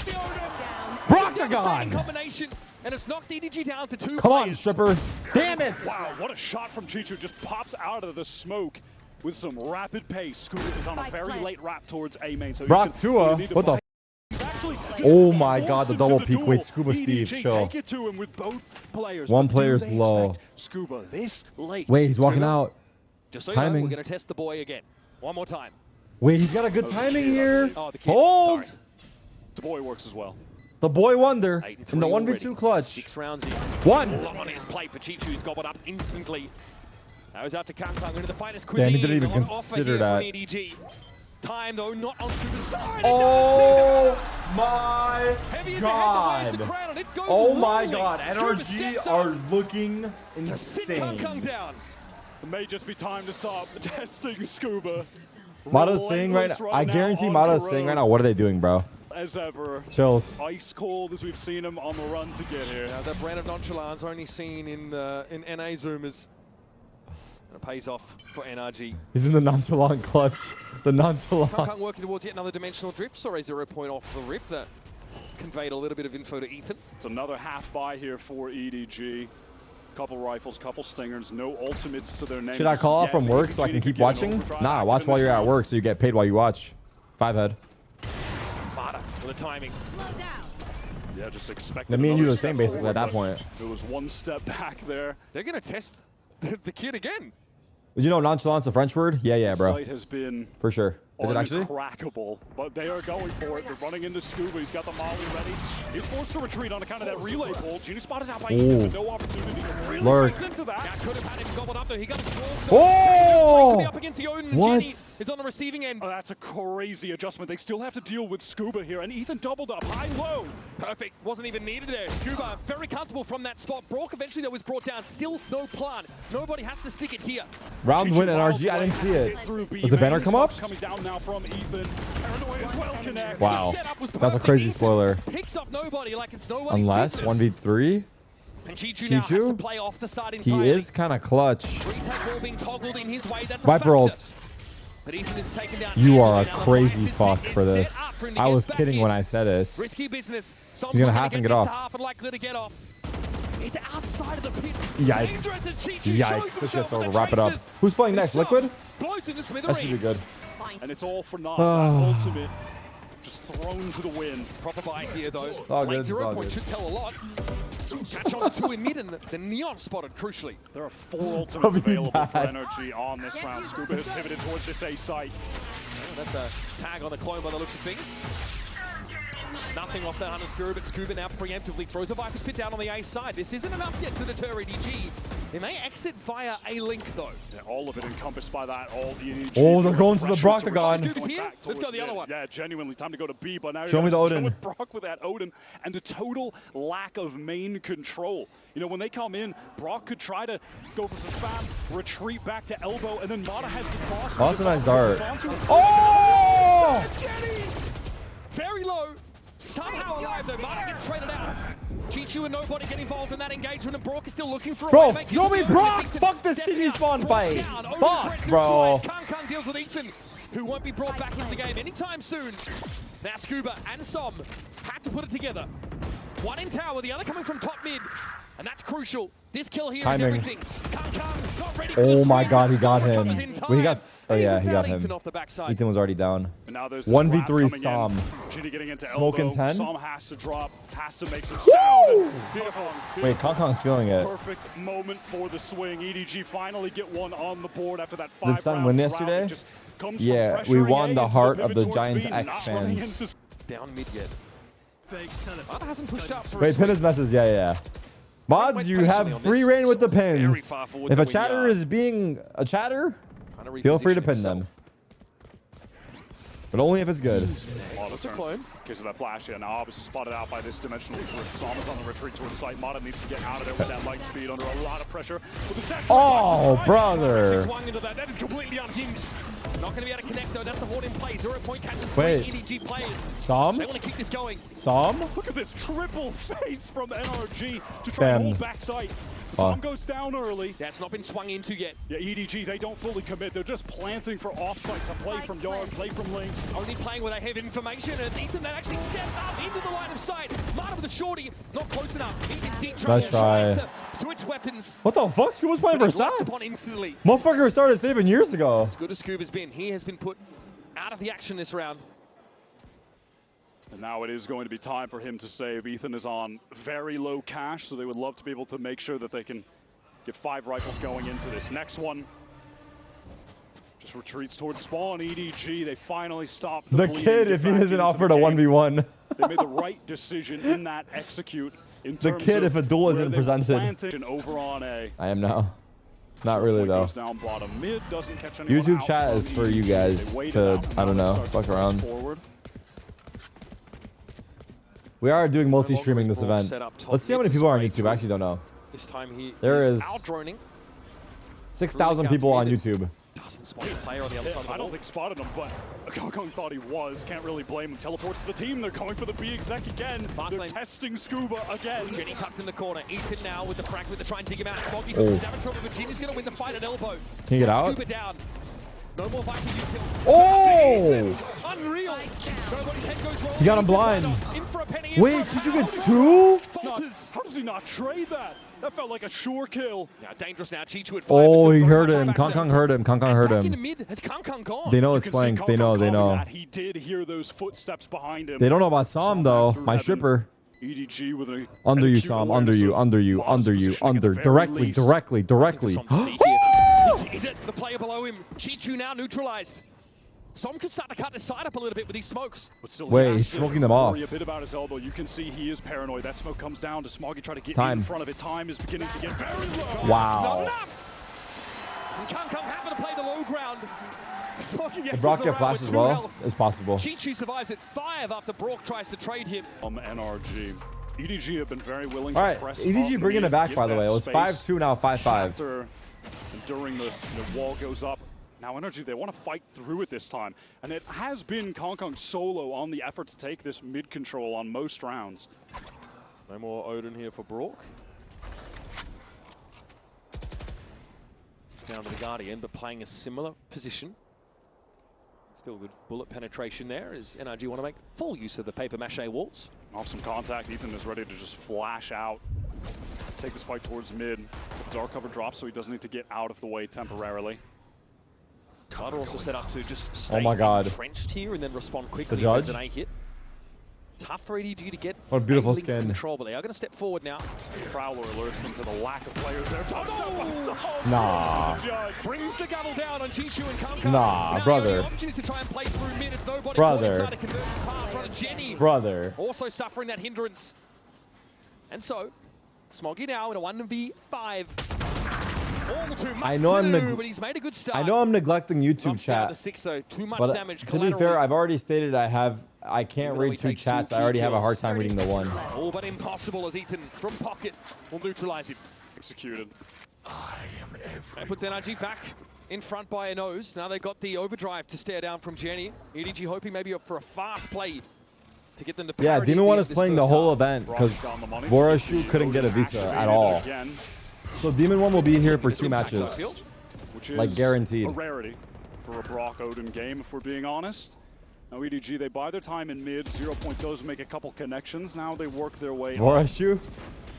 Broctagon. Combination. And it's knocked EDG down to 2 Come on, players. stripper. Damn it. Wow, what a shot from Chichu. Just pops out of the smoke with some rapid pace. Scooter is on a very late wrap towards A main. So Brock Tua, what the oh my god, the double peek. Wait, Scuba Steve, chill. Take it to him with both players. One player's low. Scuba this late. Wait, he's walking out. Just so timing. You know, we're going to test the boy again. One more time. Wait, he's got a good timing here. Oh, the kid. Hold. Sorry. The boy works as well. The boy wonder in the 1v2 already. clutch. 6 rounds in. One. On his plate for Chichu, who's gobbled up instantly. That was out to Kung into the finest Damn, cuisine. he didn't even consider that. EDG. Time though, not on Scuba's side. Oh my god. Oh my god. NRG are looking insane. Down. It may just be time to stop testing Scuba. Mata's saying right now, I guarantee Mata's saying right now, what are they doing, bro? As ever. Chills. Ice cold as we've seen him on the run to get here. Now that brand of nonchalance only seen in NA Zoomers. And it pays off for NRG. He's in the nonchalant clutch. The nonchalant. Kung working towards yet another dimensional drift. Sorry, 0 point off the rip. That conveyed a little bit of info to Ethan. It's another half buy here for EDG. Couple rifles, couple stingers, no ultimates to their name. Should I call off from work so I can keep watching? Nah, watch while you're at work so you get paid while you watch. 5 head. Mata with the timing. Yeah, just expect. Then me and you the same basically at that point. It was one step back there. They're gonna test the kid again. You know nonchalant's a French word? Yeah, bro. Site has been for sure. Is it actually? Uncrackable, but they are going for it. They're running into Scuba. He's got the molly ready. He's forced to retreat on account of that relay pull. Genie spotted out by Ethan, but no opportunity to really lurk into that. That could have had him gobbled up though. He got his oh! Up against the Odin. What? Jenny is on the receiving end. Oh, that's a crazy adjustment. They still have to deal with Scuba here, and Ethan doubled up high-low. Perfect. Wasn't even needed there. Scuba very comfortable from that spot. Brock eventually that was brought down. Still no plan. Nobody has to stick it here. Round win NRG. I didn't see it. Does the banner come up? Coming down now from Ethan. Wow, that's a crazy spoiler. Picks up nobody like it's nobody's Unless business. 1v3. And Chichu now has to play off the side he is kind of clutch. Retake ball being toggled in his way. That's Viper ult. But Ethan is taken down. You are a crazy fuck for this. I was kidding when I said it. Risky business. He's gonna half and get off. It's outside of the pit. Yikes. Yikes. This shit's over. Wrap it up. Who's playing next? Liquid? That should be good. And it's all for naught. That ultimate just thrown to the wind. Proper buy here, though. All good. 0 point should tell a lot. Catch on the 2 in mid, and the Neon spotted, crucially. There are 4 ultimates available for NRG on this round. Scuba has pivoted towards this A site. That's a tag on the clone by the looks of things. Nothing off that Hunter's Fury, but Scuba now preemptively throws a Viper's Pit down on the A side. This isn't enough yet to deter EDG. They may exit via a link, though. Yeah, all of it encompassed by that. All the EDG. Oh, they're going to the Broctagon. Let's go the other one. Yeah, genuinely. Time to go to B, but now show me the Odin. With Brock with that Odin and a total lack of main control. You know, when they come in, Brock could try to go for some spam, retreat back to elbow, and then Mata has the cross. Oh, that's a nice dart. Oh! Jenny! Very low. Somehow alive though, Mata gets traded out. Chichu and nobody get involved in that engagement, and Brock is still looking for a bro, way. throw me Brock! Fuck this city spawn fight! Fuck, bro! Kung deals with Ethan, who won't be brought back into the game anytime soon. Now Scuba and Som had to put it together. One in tower, the other coming from top mid. And that's crucial. This kill here is everything. Kung not ready for oh my god, he got him. Wait, he got... Oh yeah, he got him. Ethan was already down. 1v3 Som. Smoking 10. Som has to drop, has to make some sound. Beautiful. Wait, Kong's feeling it. Perfect moment for the swing. EDG finally get one on the board after that 5 Did Sun win yesterday? Yeah, we won the heart of the Giants X fans. Down mid yet. Mada hasn't pushed up for Wait, pin his message. Yeah. Mods, you have free reign with the pins. If a chatter is being a chatter, feel free to pin them. But only if it's good. Mada's turn. Case of that flash here. Now obviously spotted out by this dimensional drift. Soma's on the retreat towards site. Mada needs to get out of there with that light speed under a lot of pressure. Oh, brother. Swung into that. That is completely unhinged. Not going to be able to connect though. That's the hold in play. 0 point catches 3 EDG players. Som? They want to keep this going. Som? Look at this triple face from NRG to try and hold back site. Som goes down early. Yeah, it's not been swung into yet. Yeah, EDG, they don't fully commit. They're just planting for offsite to play from yard, play from lane. Only playing where they have information, and it's Ethan that actually stepped up into the line of sight. Mada with a shorty, not close enough. He's in deep trouble. Nice try. To switch weapons. What the fuck? Scoob was playing for stats. Instantly. Motherfucker started saving years ago. As good as Scoob has been, he has been put out of the action this round. And now it is going to be time for him to save. Ethan is on very low cash, so they would love to be able to make sure that they can get 5 rifles going into this. Next one just retreats towards spawn. EDG, they finally stop the kid, if he isn't offered a 1v1. They made the right decision in that execute. In the kid, if a duel isn't presented. Over on A. I am now. Not really though. Down bottom. Mid doesn't catch YouTube chat is for you guys to, I don't know, fuck around. We are doing multi-streaming this event. Let's see how many people are on YouTube. I actually don't know. This time he there is out-droning. 6,000 people on YouTube. Doesn't spot the player on the other side of the I don't think spotted him, but Kong thought he was. Can't really blame him. Teleports to the team. They're going for the B exec again. They're testing Scuba again. Jenny tucked in the corner. Ethan now with the fragment to try and dig him out. Smoggy took some damage from him, but Jenny's going to win the fight at elbow. Can you get out? Scuba down. No more Viking util. Oh! Unreal. Nobody's head goes rolling. He got him blind. In for a penny. Wait, Chichu gets 2? How does he not trade that? That felt like a sure kill. Yeah, dangerous now. Chichu at 5. Oh, he heard him. Kong heard him. Kong heard In the him. mid, has Kong gone? They know it's flanked. They know. He did hear those footsteps behind him. They don't know about Som though. My stripper. EDG with a under you, Som. Under you. Directly. Is it the player below him? Chichu now neutralized. Som could start to cut this side up a little bit with these smokes. Wait, he's smoking them off. A bit about his elbow. You can see he is paranoid. That smoke comes down to Smoggy try to get in front of it. Time is beginning to get very low. Wow. Not enough. And Kong happen to play the low ground. Did Brock get flash as well? It's possible. Chichu survives at 5 after Brock tries to trade him. NRG. EDG have been very willing to press. EDG bringing it back, by the way. It was 5-2, now 5-5. During the wall goes up. Now NRG, they want to fight through it this time. And it has been Kong solo on the effort to take this mid control on most rounds. No more Odin here for Brock. Down to the Guardian, but playing a similar position. Still good bullet penetration there as NRG want to make full use of the paper mache walls. Off some contact, Ethan is ready to just flash out. Take this fight towards mid. The dark cover drops, so he doesn't need to get out of the way temporarily. Carter also set up to just stay entrenched here and then respond quickly. The judge. An A hit. Tough for EDG to get what a beautiful skin. Control, but they are going to step forward now. Prowler alerts them to the lack of players there. Nah. Brings the gavel down on Chichu and Kong. Nah, now brother. Opportunity to try and play through mid as nobody brother. Pass, right, Jenny. Brother. Also suffering that hindrance. And so, Smoggy now in a 1v5. All too much I know but he's made a good start. I know I'm neglecting YouTube chat. To 6, though. Too much but damage. To be fair, I've already stated I can't read 2 chats. I already have a hard time reading the 1. All but impossible as Ethan from pocket will neutralize him. Executed. That puts NRG back in front by a nose. Now they've got the overdrive to stare down from Jenny. EDG hoping maybe for a fast play to get them to parity. Yeah, Demon One is playing the whole event because Vorashu couldn't get a visa at all. So Demon One will be here for 2 matches, which is like guaranteed. A rarity for a Brock Odin game, if we're being honest. Now EDG, they buy their time in mid. 0 point goes, make a couple connections. Now they work their way. Vorashu,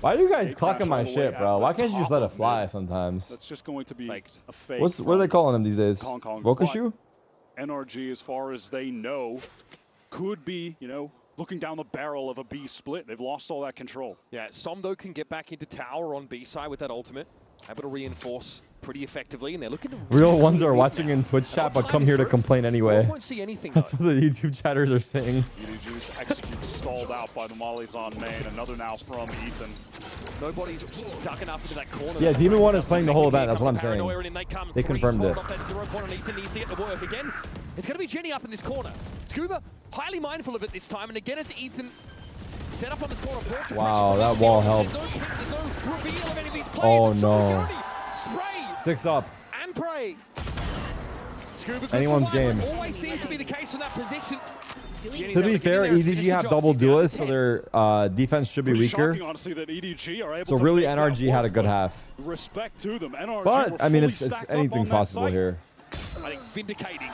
why are you guys clocking my shit, bro? Why can't you just let it fly sometimes? That's just going to be a fake. What are they calling him these days? Vokashu? NRG, as far as they know, could be, looking down the barrel of a B split. They've lost all that control. Yeah, Som though can get back into tower on B side with that ultimate. Able to reinforce pretty effectively, and they're looking to... Real ones are watching in Twitch chat, but come here to complain anyway. Won't see anything, That's what the YouTube chatters are saying. EDG's execute stalled out by the mollies on main. Another now from Ethan. Nobody's dug enough into that corner. Yeah, Demon 1 is playing the whole event. That's what I'm saying. They confirmed it. Ethan needs to get to work again. It's going to be Jenny up in this corner. Scuba, highly mindful of it this time, and again it's Ethan. Set up on this corner. Wow, that wall helps. Oh no. Spray. 6 up. And pray. Anyone's game. Always seems to be the case in that position. To be fair, EDG have double duelists, so their defense should be weaker. Honestly, that EDG are able So really, NRG had a good half. Respect to them. NRG but I mean, it's anything possible here. I think vindicating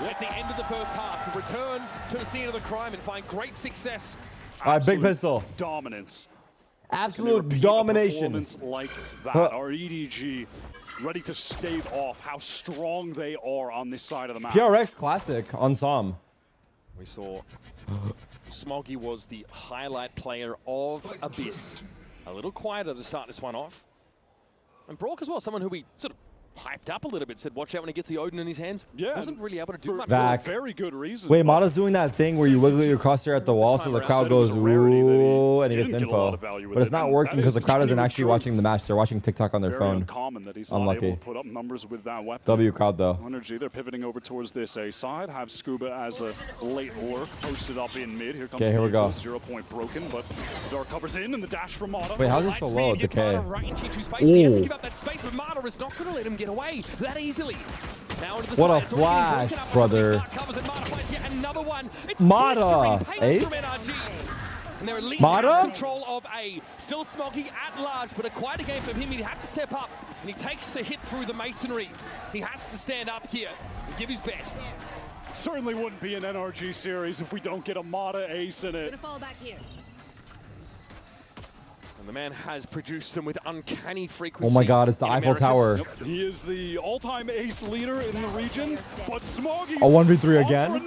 at the end of the first half to return to the scene of the crime and find great success. All right, big pistol. Dominance. Absolute domination. Like that. Our EDG ready to stave off how strong they are on this side of the map. PRX classic on Som. We saw Smoggy was the highlight player of Abyss. A little quieter to start this one off. And Brock as well, someone who we sort of hyped up a little bit, said watch out when he gets the Odin in his hands. Yeah. Wasn't really able to do much. For a very good reason. Wait, Mata's doing that thing where you wiggle your crosshair at the wall so the crowd goes, ooh, and he gets info. But it's not working because the crowd isn't actually watching the match. They're watching TikTok on their phone. That he's Unlucky. able to put up numbers with that weapon. W crowd though. NRG, they're pivoting over towards this A side. Have Scuba as a late lure posted up in mid. Here comes here we go. 0 point broken, but Dark covers in and the dash from Mata. Wait, how's this so low? Decay. Right in Chichu's face. He has to give up that space, but Mata is not going to let him get away that easily. Now into the What side. a flash, brother. Mata, ace? And they're at least Mata? in control of A. Still Smoggy at large, but a quieter game from him. He'd have to step up, and he takes a hit through the masonry. He has to stand up here and give his best. Certainly wouldn't be an NRG series if we don't get a Mata ace in it. Gonna fall back here. And the man has produced them with uncanny frequency. Oh my god, it's the Eiffel Tower. Yep, he is the all-time ace leader in the region, but Smoggy... A 1v3 again?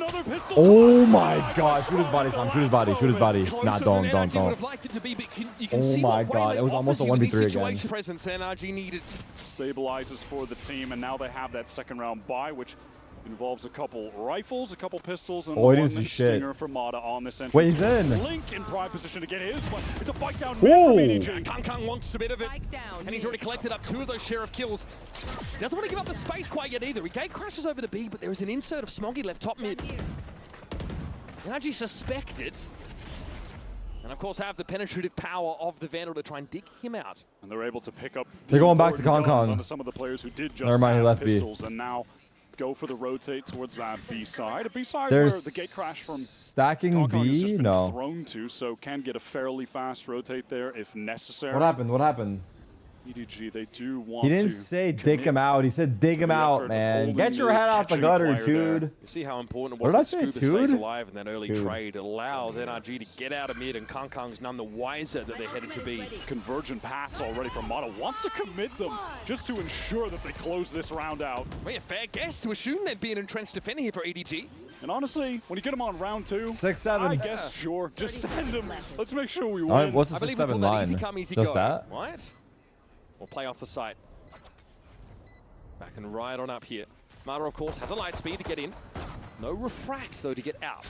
Oh my god, shoot his body, Sam, shoot his body, shoot his body. Nah, don't. Oh my god, it was almost a 1v3 again. Presence NRG needed. Stabilizes for the team, and now they have that second round bye, which involves a couple rifles, a couple pistols, and one stinger for Mata on this entry. Wait, he's in. Link in prime position to get his, but it's a fight down mid from EDG. Kang wants a bit of it, and he's already collected up 2 of those sheriff kills. Doesn't want to give up the space quite yet either. He gate crashes over to B, but there is an insert of Smoggy left top mid. NRG suspect it. And of course have the penetrative power of the Vandal to try and dig him out. And they're able to pick up... They're going back to Kong onto some of the players who did just Never mind, he left pistols, B. And now go for the rotate towards that B side. A B side There's where the gate crash from stacking Kong has B? just been No. thrown to, so can get a fairly fast rotate there if necessary. What happened? What happened? EDG, they do want He didn't to say dig him out. He said dig him out, man. Get your head out the gutter, dude. You see how important it What was did I that say, Scuba stays dude? alive in that early trade. It allows NRG to get out of mid, and Kong Kong's none the wiser that they're headed to be. Convergent paths already from Mata. Wants to commit them just to ensure that they close this round out. Well, a fair guess to assume there'd be an entrenched defender here for EDG. And honestly, when you get them on round 2, 6-7. I guess sure, just send them. Let's make sure we win. All right, what's the I believe we 6-7 call that line? easy come, easy Just go. that? Right? We'll play off the site. Back and right on up here. Mata, of course, has a light speed to get in. No refract, though, to get out.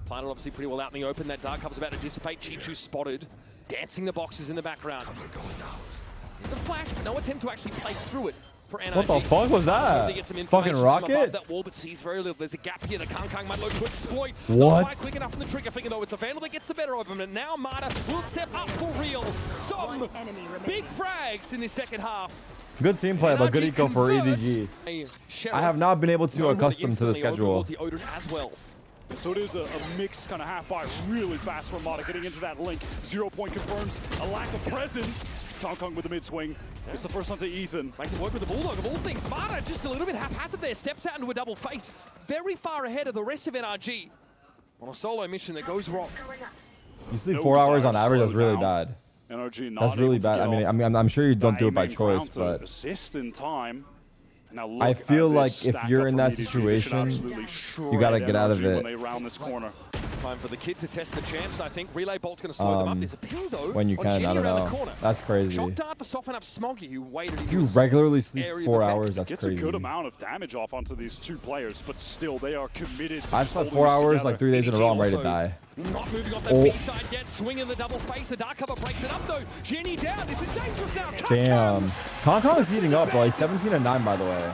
Planted obviously pretty well out in the open. That dark cover's about to dissipate. Chichu spotted. Dancing the boxes in the background. There's a flash, but no attempt to actually play through it for NRG. What the fuck was that? Fucking rocket? That wall, but sees very little. There's a gap here that Kang might look to exploit. What? Not quite quick enough from the trigger finger, though. It's the Vandal that gets the better of him, and now Mata will step up for real. Some big frags in the second half. Good team play, but good eco for EDG. I have not been able to accustom to the schedule. As well. So it is a mixed kind of half by really fast from Mata getting into that link. 0 point confirms a lack of presence. Kong with the mid swing. It's the first one to Ethan. Makes it work with the Bulldog of all things. Mata just a little bit haphazard there. Steps out into a double face. Very far ahead of the rest of NRG. On a solo mission that goes wrong. You sleep 4 hours on average, that's really bad. NRG not That's really bad. I mean, I'm sure you don't do it by choice, but assist in time. Now I feel like if you're in that situation, you gotta get out of it. When they round this corner. Time for the kid to test the champs, I think. Relay Bolt's going to slow them up. There's a ping, though, when you on can, Jenny I don't around know. the corner. That's crazy. Shock dart to soften up Smoggy, who waited. If you regularly sleep 4 hours, that's gets crazy. a good amount of damage off onto these two players, but still, they are committed to I've slept 4 hours like 3 days in a row. I'm ready to die. Not moving off the B side yet. Swinging the double face. The dark cover breaks it up, though. Jenny down. This is dangerous now. Damn. Kong is heating up, bro. He's 17-9, by the way.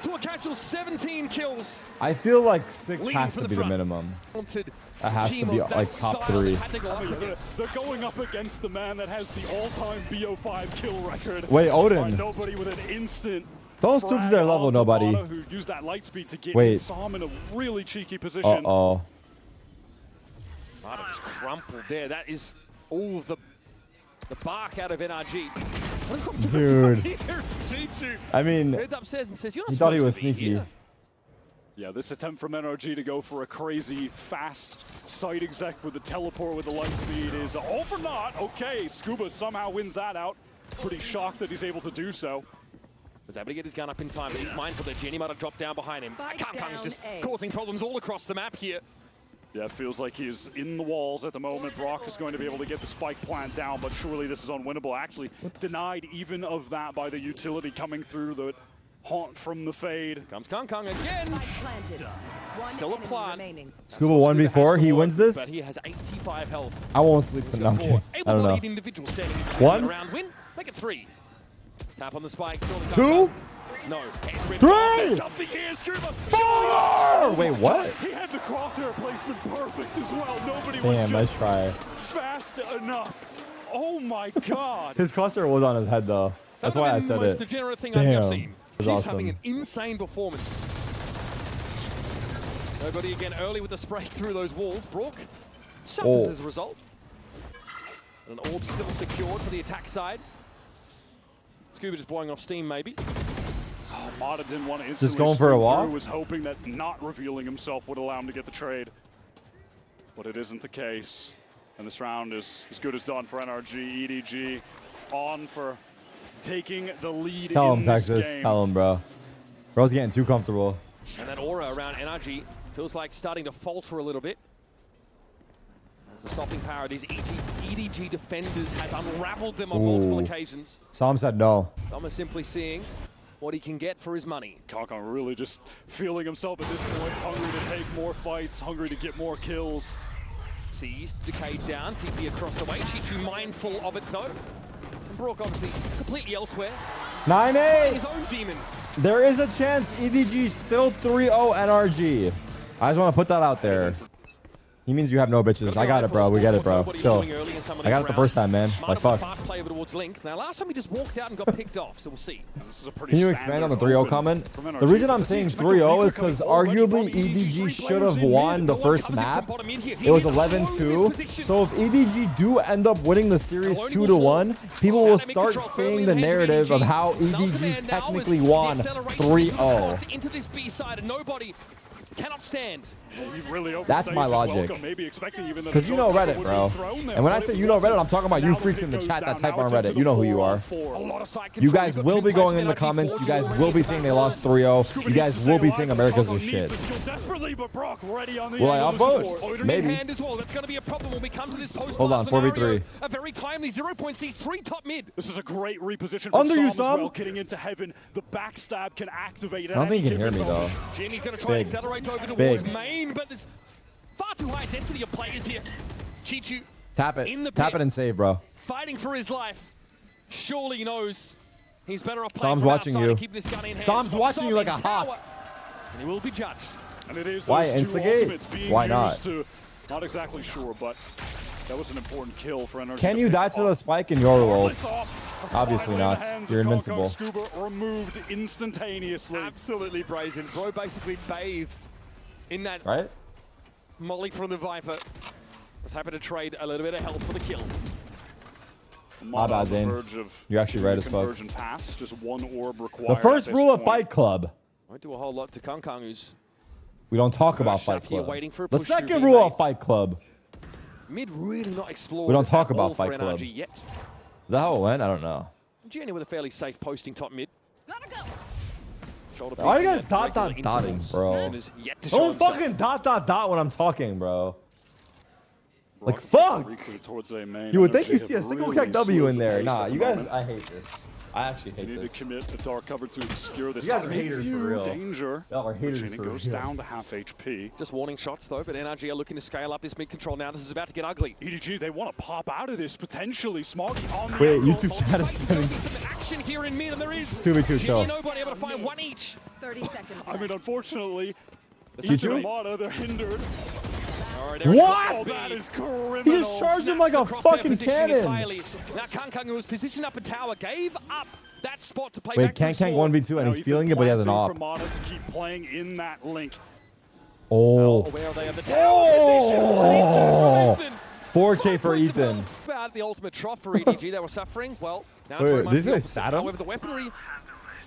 To a casual 17 kills. I feel like 6 has to be the minimum. That has to be like top 3. They're going up against the man that has the all-time BO5 kill record. Wait, Odin. Nobody with an instant. Don't stoop to their level, nobody. Who used that light speed to get Wait. Sam in a really cheeky position. Uh-oh. Mata just crumpled there. That is all of the bark out of NRG. Dude. I mean, Heads upstairs and says, "You're not he thought he was supposed to be sneaky. here." Yeah, this attempt from NRG to go for a crazy, fast side exec with the teleport with the light speed is all for naught. Okay, Scuba somehow wins that out. Pretty shocked that he's able to do so. Was able to get his gun up in time, but he's mindful that Jenny might have dropped down behind him. Kang's just A. causing problems all across the map here. Yeah, it feels like he's in the walls at the moment. Brock is going to be able to get the spike plant down, but surely this is unwinnable. Actually, denied even of that by the utility coming through the haunt from the fade. Comes Kang again. Spike planted. One Still a enemy plan. remaining. Scuba 1v4, he wins this? But he has 85 health. I won't sleep tonight. I'm kidding. I don't know. Individual standing in One? round win. Make it 3. Tap on the spike. 2? No. 3! Something here, Scuba. 4! Wait, what? He had the crosshair placement perfect as well. Nobody was Damn, nice try. fast enough. Oh my god. His crosshair was on his head, though. That's why I said the most it. degenerate thing I've ever Damn. seen. That was He's awesome. having an insane performance. Nobody again early with the spray through those walls. Brook suffers as a result. And an orb still secured for the attack side. Scuba just blowing off steam, maybe. Oh, Mata didn't want to instantly Just going for a swing walk? through, was hoping that not revealing himself would allow him to get the trade. But it isn't the case. And this round is as good as done for NRG. EDG on for taking the lead Tell in him, this Texas. game. Tell him, bro. Bro's getting too comfortable. And that aura around NRG feels like starting to falter a little bit. The stopping power of these EDG defenders has unraveled them on multiple occasions. Sam said no. Some are simply seeing what he can get for his money. Kakon really just feeling himself at this point, hungry to take more fights, hungry to get more kills. Sees Decayed down, TP across the way. Chichu mindful of it though. And Brook obviously completely elsewhere. 9-8. His own demons. There is a chance EDG still 3-0 NRG. I just want to put that out there. He means you have no bitches. I got it, bro. We get it, bro. Chill. I got it the first time, man. Like, fuck. Fast play over towards Link. Now, last time he just walked out and got picked off, so we'll see. This is a pretty Can you expand on the 3-0 comment? from NRG. The reason I'm saying Does he 3-0 is expect a because already arguably from EDG EDG should have players in won mid? the first map. It was 11-2. So if EDG do end up winning the series 2-1, people will start saying the narrative of how EDG technically won 3-0. Into this B side and nobody cannot stand. That's my logic. Because you know Reddit, bro. And when I say you know Reddit, I'm talking about you freaks in the chat that type on Reddit. You know who you are. You guys will be going in the comments. You guys will be saying they lost 3-0. You guys will be saying America's a shit. Will I upvote? Maybe. That's going to be a problem when we come to this post. Hold on, 4v3. A very timely 0.6, 3 top mid. This is a great reposition Under you, Sam as well. Sam. Getting into heaven. The backstab can activate. I don't think you can hear me, though. Jenny's going to try and accelerate over towards main, but there's far too high density of players here. Chichu Tap it. Tap it and save, bro. fighting for his life. Surely he knows he's better off playing Sam's from watching outside you. and keeping his gun in hand. Sam's Got watching you Som like in a tower, hawk. And he will be judged. And it is Why those two instigate? ultimates being Why used not? To, not exactly sure, but that was an important kill for NRG. Can you die to the spike in your worlds? Obviously not. You're invincible. Scuba removed instantaneously. Absolutely brazen. Bro basically bathed in that Right? molly from the Viper. Was happy to trade a little bit of health for the kill. My bad, Zane. You're actually right as fuck. Pass, just one orb required. The first rule of Fight Club. Won't do a whole lot to Kang, who's We don't talk about Shut Fight here Club. waiting for a The push through second B rule lane. of Fight Club. mid really not explored. We don't talk at about all for Fight Club. NRG yet. Is that how it went? I don't know. Jenny with a fairly safe posting top mid. Gotta go. Why are you guys dotting, bro? Don't fucking dot when I'm talking, bro. Like, fuck! You would think you see a single kick W in there. Nah, you guys, I hate this. I actually hate this. Need to commit the dark cover to obscure this. You guys are haters for real. Danger. Y'all are haters for goes real. down to half HP. Just warning shots though, but NRG are looking to scale up this mid control now. This is about to get ugly. EDG, they want to pop out of this potentially. Smoggy on the Wait, angle. YouTube chat is spinning. Some action here in mid, and there is 2v2 chill. nobody able to find one each. 30 seconds. I mean, unfortunately, Chichu? they're hindered. What? Oh, that is criminal. He just charged him like a fucking cannon. Now Kang, who was positioned up in tower, gave up that spot to play Wait, back Kang 1v2 and he's feeling it, but he has an op. To keep playing in that link. Oh. Where are they on the tower? 4K for Ethan. About the ultimate trough for EDG. They were suffering. Well, now it's Wait, very much this the is opposite. Saddam? However, the weaponry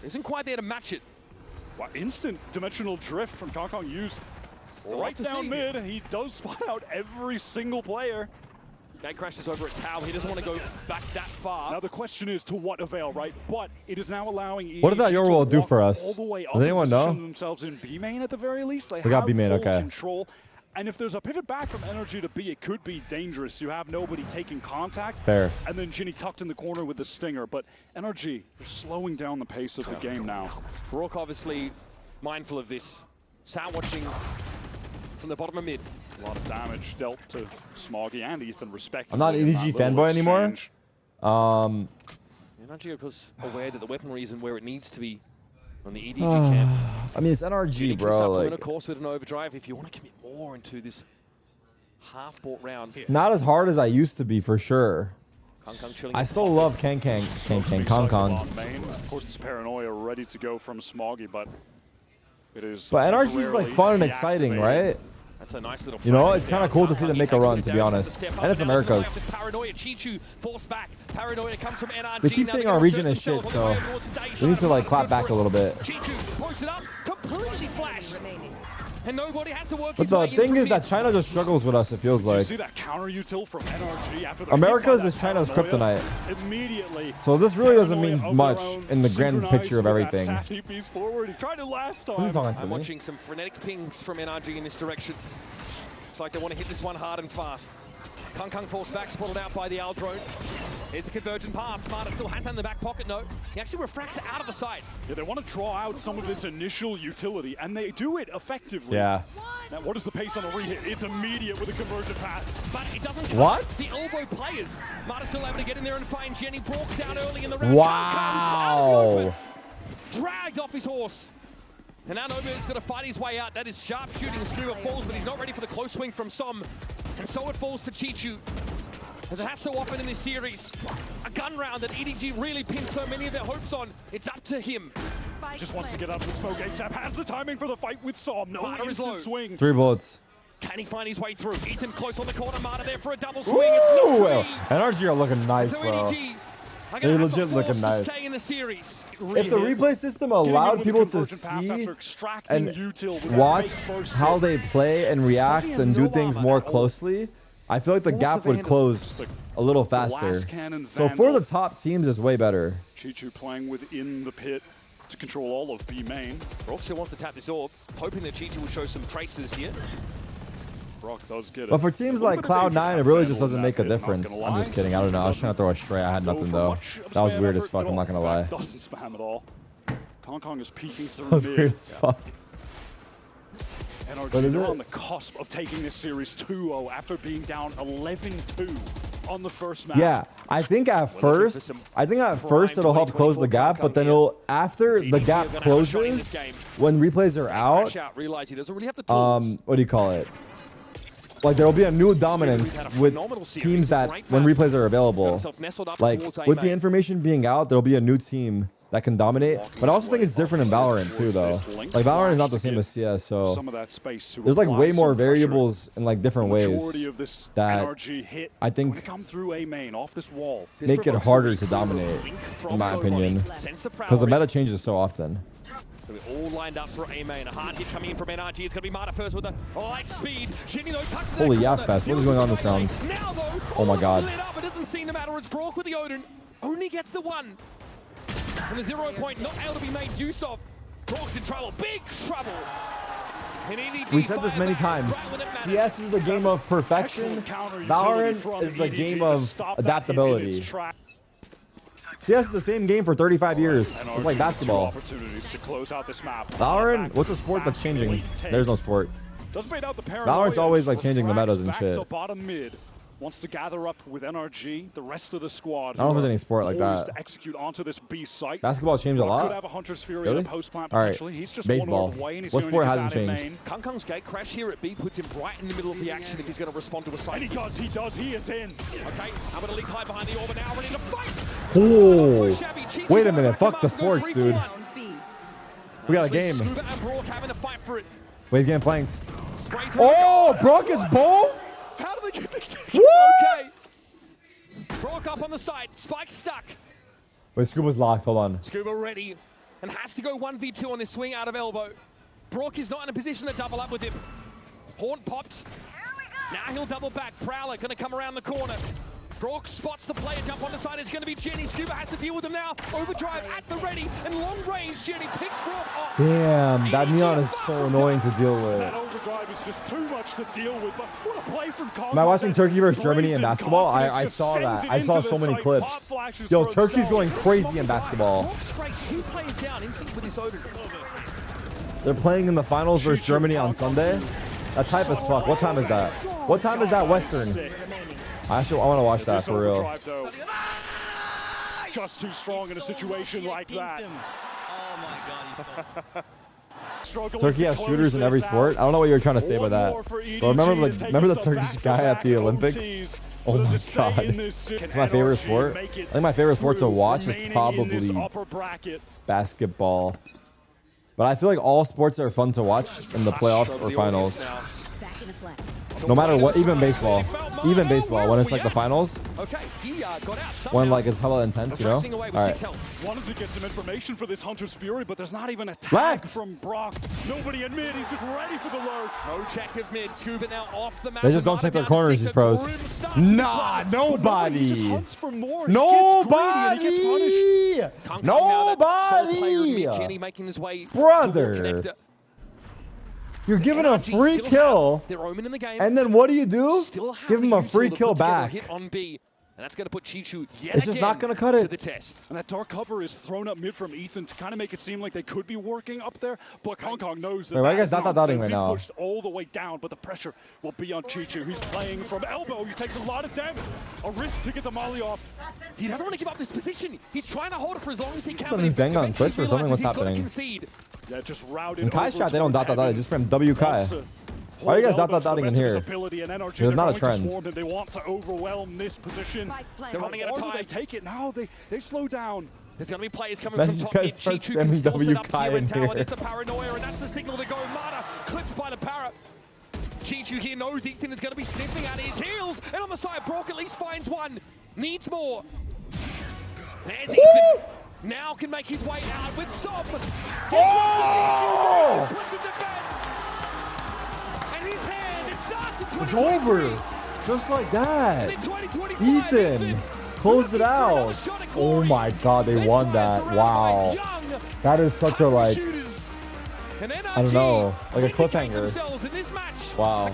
isn't quite there to match it. Wow, instant dimensional drift from Kong used right down mid. He does spot out every single player. Gate crashes over at tower. He doesn't want to go back that far. Now the question is to what avail, right? But it is now allowing EDG What did that your world do for us? all the way up Does anyone know? themselves in B main at the very least. They We got have B main, full okay. control. And if there's a pivot back from NRG to B, it could be dangerous. You have nobody taking contact. Fair. And then Ginny tucked in the corner with the stinger. But NRG, they're slowing down the pace of the game now. Rourke obviously mindful of this. Sal watching from the bottom of mid. A lot of damage dealt to Smoggy and Ethan, respectively. I'm not an EDG fanboy anymore. NRG was aware that the weaponry isn't where it needs to be on the EDG camp. I mean, it's NRG, bro. Like, of course, with an overdrive, if you want to commit more into this half-bought round. not as hard as I used to be, for sure. Kang chilling. I still love Kong. Of course, it's paranoia ready to go from Smoggy, but it is. But NRG is like fun and exciting, right? That's a nice little. You know, it's kind of cool to see them make a run, to be honest. And it's America's. Paranoia, Chichu forced back. Paranoia comes from NRG. They keep saying our region is shit, so we need to like clap back a little bit. Chichu posts it up, completely flash. And nobody has to work. But the thing is that China just struggles with us, it feels Did you like. see that counter util from NRG after the America's hit by is that China's paranoia? kryptonite. Immediately. So this really doesn't mean Paranoia of much their own, in the grand synchronized picture of with that everything. Sassy piece forward. He tried it last time. Who's talking to I'm me? watching some frenetic pings from NRG in this direction. Looks like they want to hit this one hard and fast. Kang falls back, spotted out by the Al drone. Here's the convergent path. Smarter still has that in the back pocket, no. He actually refracts it out of the sight. Yeah, they want to draw out some of this initial utility, and they do it effectively. Yeah. Now, what is the pace on the re-hit? It's immediate with a convergent path. But it doesn't cut What? the elbow players. Marta's still able to get in there and find Jenny. Broke down early in the round. Wow. Dragged off his horse. And now Nobu's got to fight his way out. That is sharp shooting. Scuba falls, but he's not ready for the close swing from Som. And so it falls to Chichu. As it has so often in this series. A gun round that EDG really pinned so many of their hopes on. It's up to him. Just wants to get out of the smoke ASAP. Has the timing for the fight with Som. No instant swing. 3 bullets. Can he find his way through? Ethan close on the corner. Marta there for a double swing. It's Ooh, not NRG are looking nice, so bro. EDG are They're gonna have legit to looking force nice. to stay in the series. If the replay system allowed people to see and watch how they play and react and do things more closely, I feel like the gap would close a little faster. So for the top teams, it's way better. Chichu playing within the pit to control all of B main. Brock still wants to tap this orb, hoping that Chichu will show some traces here. Brock does get it. But for teams like Cloud9, it really just doesn't make a difference. I'm just kidding. I don't know. I was trying to throw a stray. I had nothing, though. That was weird as fuck. I'm not going to lie. Doesn't spam at all. Kong is peeking through That was mid. weird as fuck. NRG are on the cusp of taking this series 2-0 after being down 11-2 on the first map. Yeah, I think at first it'll help close the gap, but then it'll after the gap closes when replays are out. Realize he doesn't really have the tools. What do you call it? Like there'll be a new dominance with teams that when replays are available. Like with the information being out, there'll be a new team that can dominate. But I also think it's different in Valorant too, though. Like Valorant is not the same as CS, so there's like way more variables in like different ways that I think make it harder to dominate, in my opinion, because the meta changes so often. So we're all lined up for A main. A hard hit coming in from NRG. It's going to be Marta first with a light speed. Ginny, though, tucked to Holy the yeah corner. fest. What is going on this round? Now, though, Oh my god. lit up. It doesn't seem to matter. It's Brock with the Odin. Only gets the one. And the 0 point not able to be made use of. Brock's in trouble, big trouble. And EDG We said this fire many back times. right when it matters. CS is the game of perfection. Valorant is the game of adaptability. CS is the same game for 35 years. It's like basketball. Valorant, what's a sport that's changing? There's no sport. Valorant's always like changing the metas and shit. Wants to gather up with NRG, the rest of the squad. I don't know if there's any sport like that. To execute onto this B site. Basketball changed a lot. Could have a Hunter's Fury Really? in a post plant All right. potentially. He's just Baseball. away and he's What going sport to hasn't that in changed? main. Kung Kung's gate crash here at B puts him right in the middle of the action if he's going to respond to a side. And he does, he is in. Okay, how about Elite high behind the orb and now ready to fight? Oh, wait a minute. Fuck the sports, dude. We got a game. Scuba and Brock having to fight for it. Wait, he's getting flanked. Spray through. Oh, Brock gets both? How do they get this? What? Okay. Brock up on the side. Spike stuck. Wait, Scuba's locked. Hold on. Scuba ready and has to go 1v2 on this swing out of elbow. Brock is not in a position to double up with him. Horn popped. Now he'll double back. Prowler going to come around the corner. Brock spots the player jump on the side. It's going to be Jenny. Scuba has to deal with him now. Overdrive at the ready and long range. Jenny picks Brock off. Damn, that neon is so annoying to deal with. That overdrive is just too much to deal with. But what a play from Kong. Am I watching Turkey versus Germany in basketball? I saw that. I saw so many clips. Yo, Turkey's going crazy in basketball. Brock strikes 2 players down instantly with his over. They're playing in the finals versus Germany on Sunday. That's hype as fuck. What time is that? What time is that Western? I want to watch that for real. Just too strong in a situation like that. Oh my god, Turkey has shooters in every sport. I don't know what you were trying to say by that. But remember the Turkish guy at the Olympics? Oh my god. It's my favorite sport. I think my favorite sport to watch is probably basketball. But I feel like all sports are fun to watch in the playoffs or finals. Back in a flat. No matter what, even baseball. Even baseball, when it's like the finals, when like it's hella intense, you know? Alright. Wanted to get some information for this Hunter's Fury, but there's not even a tag Left. from Brock. Nobody in mid, he's just ready for the lurk. No check of mid. Scuba now off the map. They just don't check their corners, these pros. Nah, He just nobody. hunts for more. Nobody. Nobody. Nobody. Making his way Brother. You're giving a free kill, and then what do? Give him a free kill back. And that's going to put Chichu yet It's just not going to cut it. to the test. And that dark cover is thrown up mid from Ethan to kind of make it seem like they could be working up there, but Kong Kong knows that. Wait, why are you guys dotting right now? He's pushed all the way down, but the pressure will be on Chichu. He's playing from elbow. He takes a lot of damage. A risk to get the molly off. He doesn't want to give up this position. He's trying to hold it for as long as he can. Something bang on Twitch or something? What's happening? Yeah, just routed. In Kai's chat, they don't dot. They just spam W Kai. Why are you guys dotting in here? There's not a trend. They want to overwhelm this position. They're running out of time. They take it now. They slow down. There's going to be players coming from top mid. Chichu can still set up here in tower. There's the paranoia, and that's the signal to go. Mata clipped by the para. Chichu here knows Ethan is going to be sniffing at his heels. And on the side, Brock at least finds one. Needs more. There's Ethan. Now can make his way out with Sob. Oh! Puts it to bed. And his hand, it starts in 2023. It's over. Just like that. And in 2025, Ethan closed it out. Oh my god, they won that. Wow. That is such a like, I don't know, like a cliffhanger. Wow.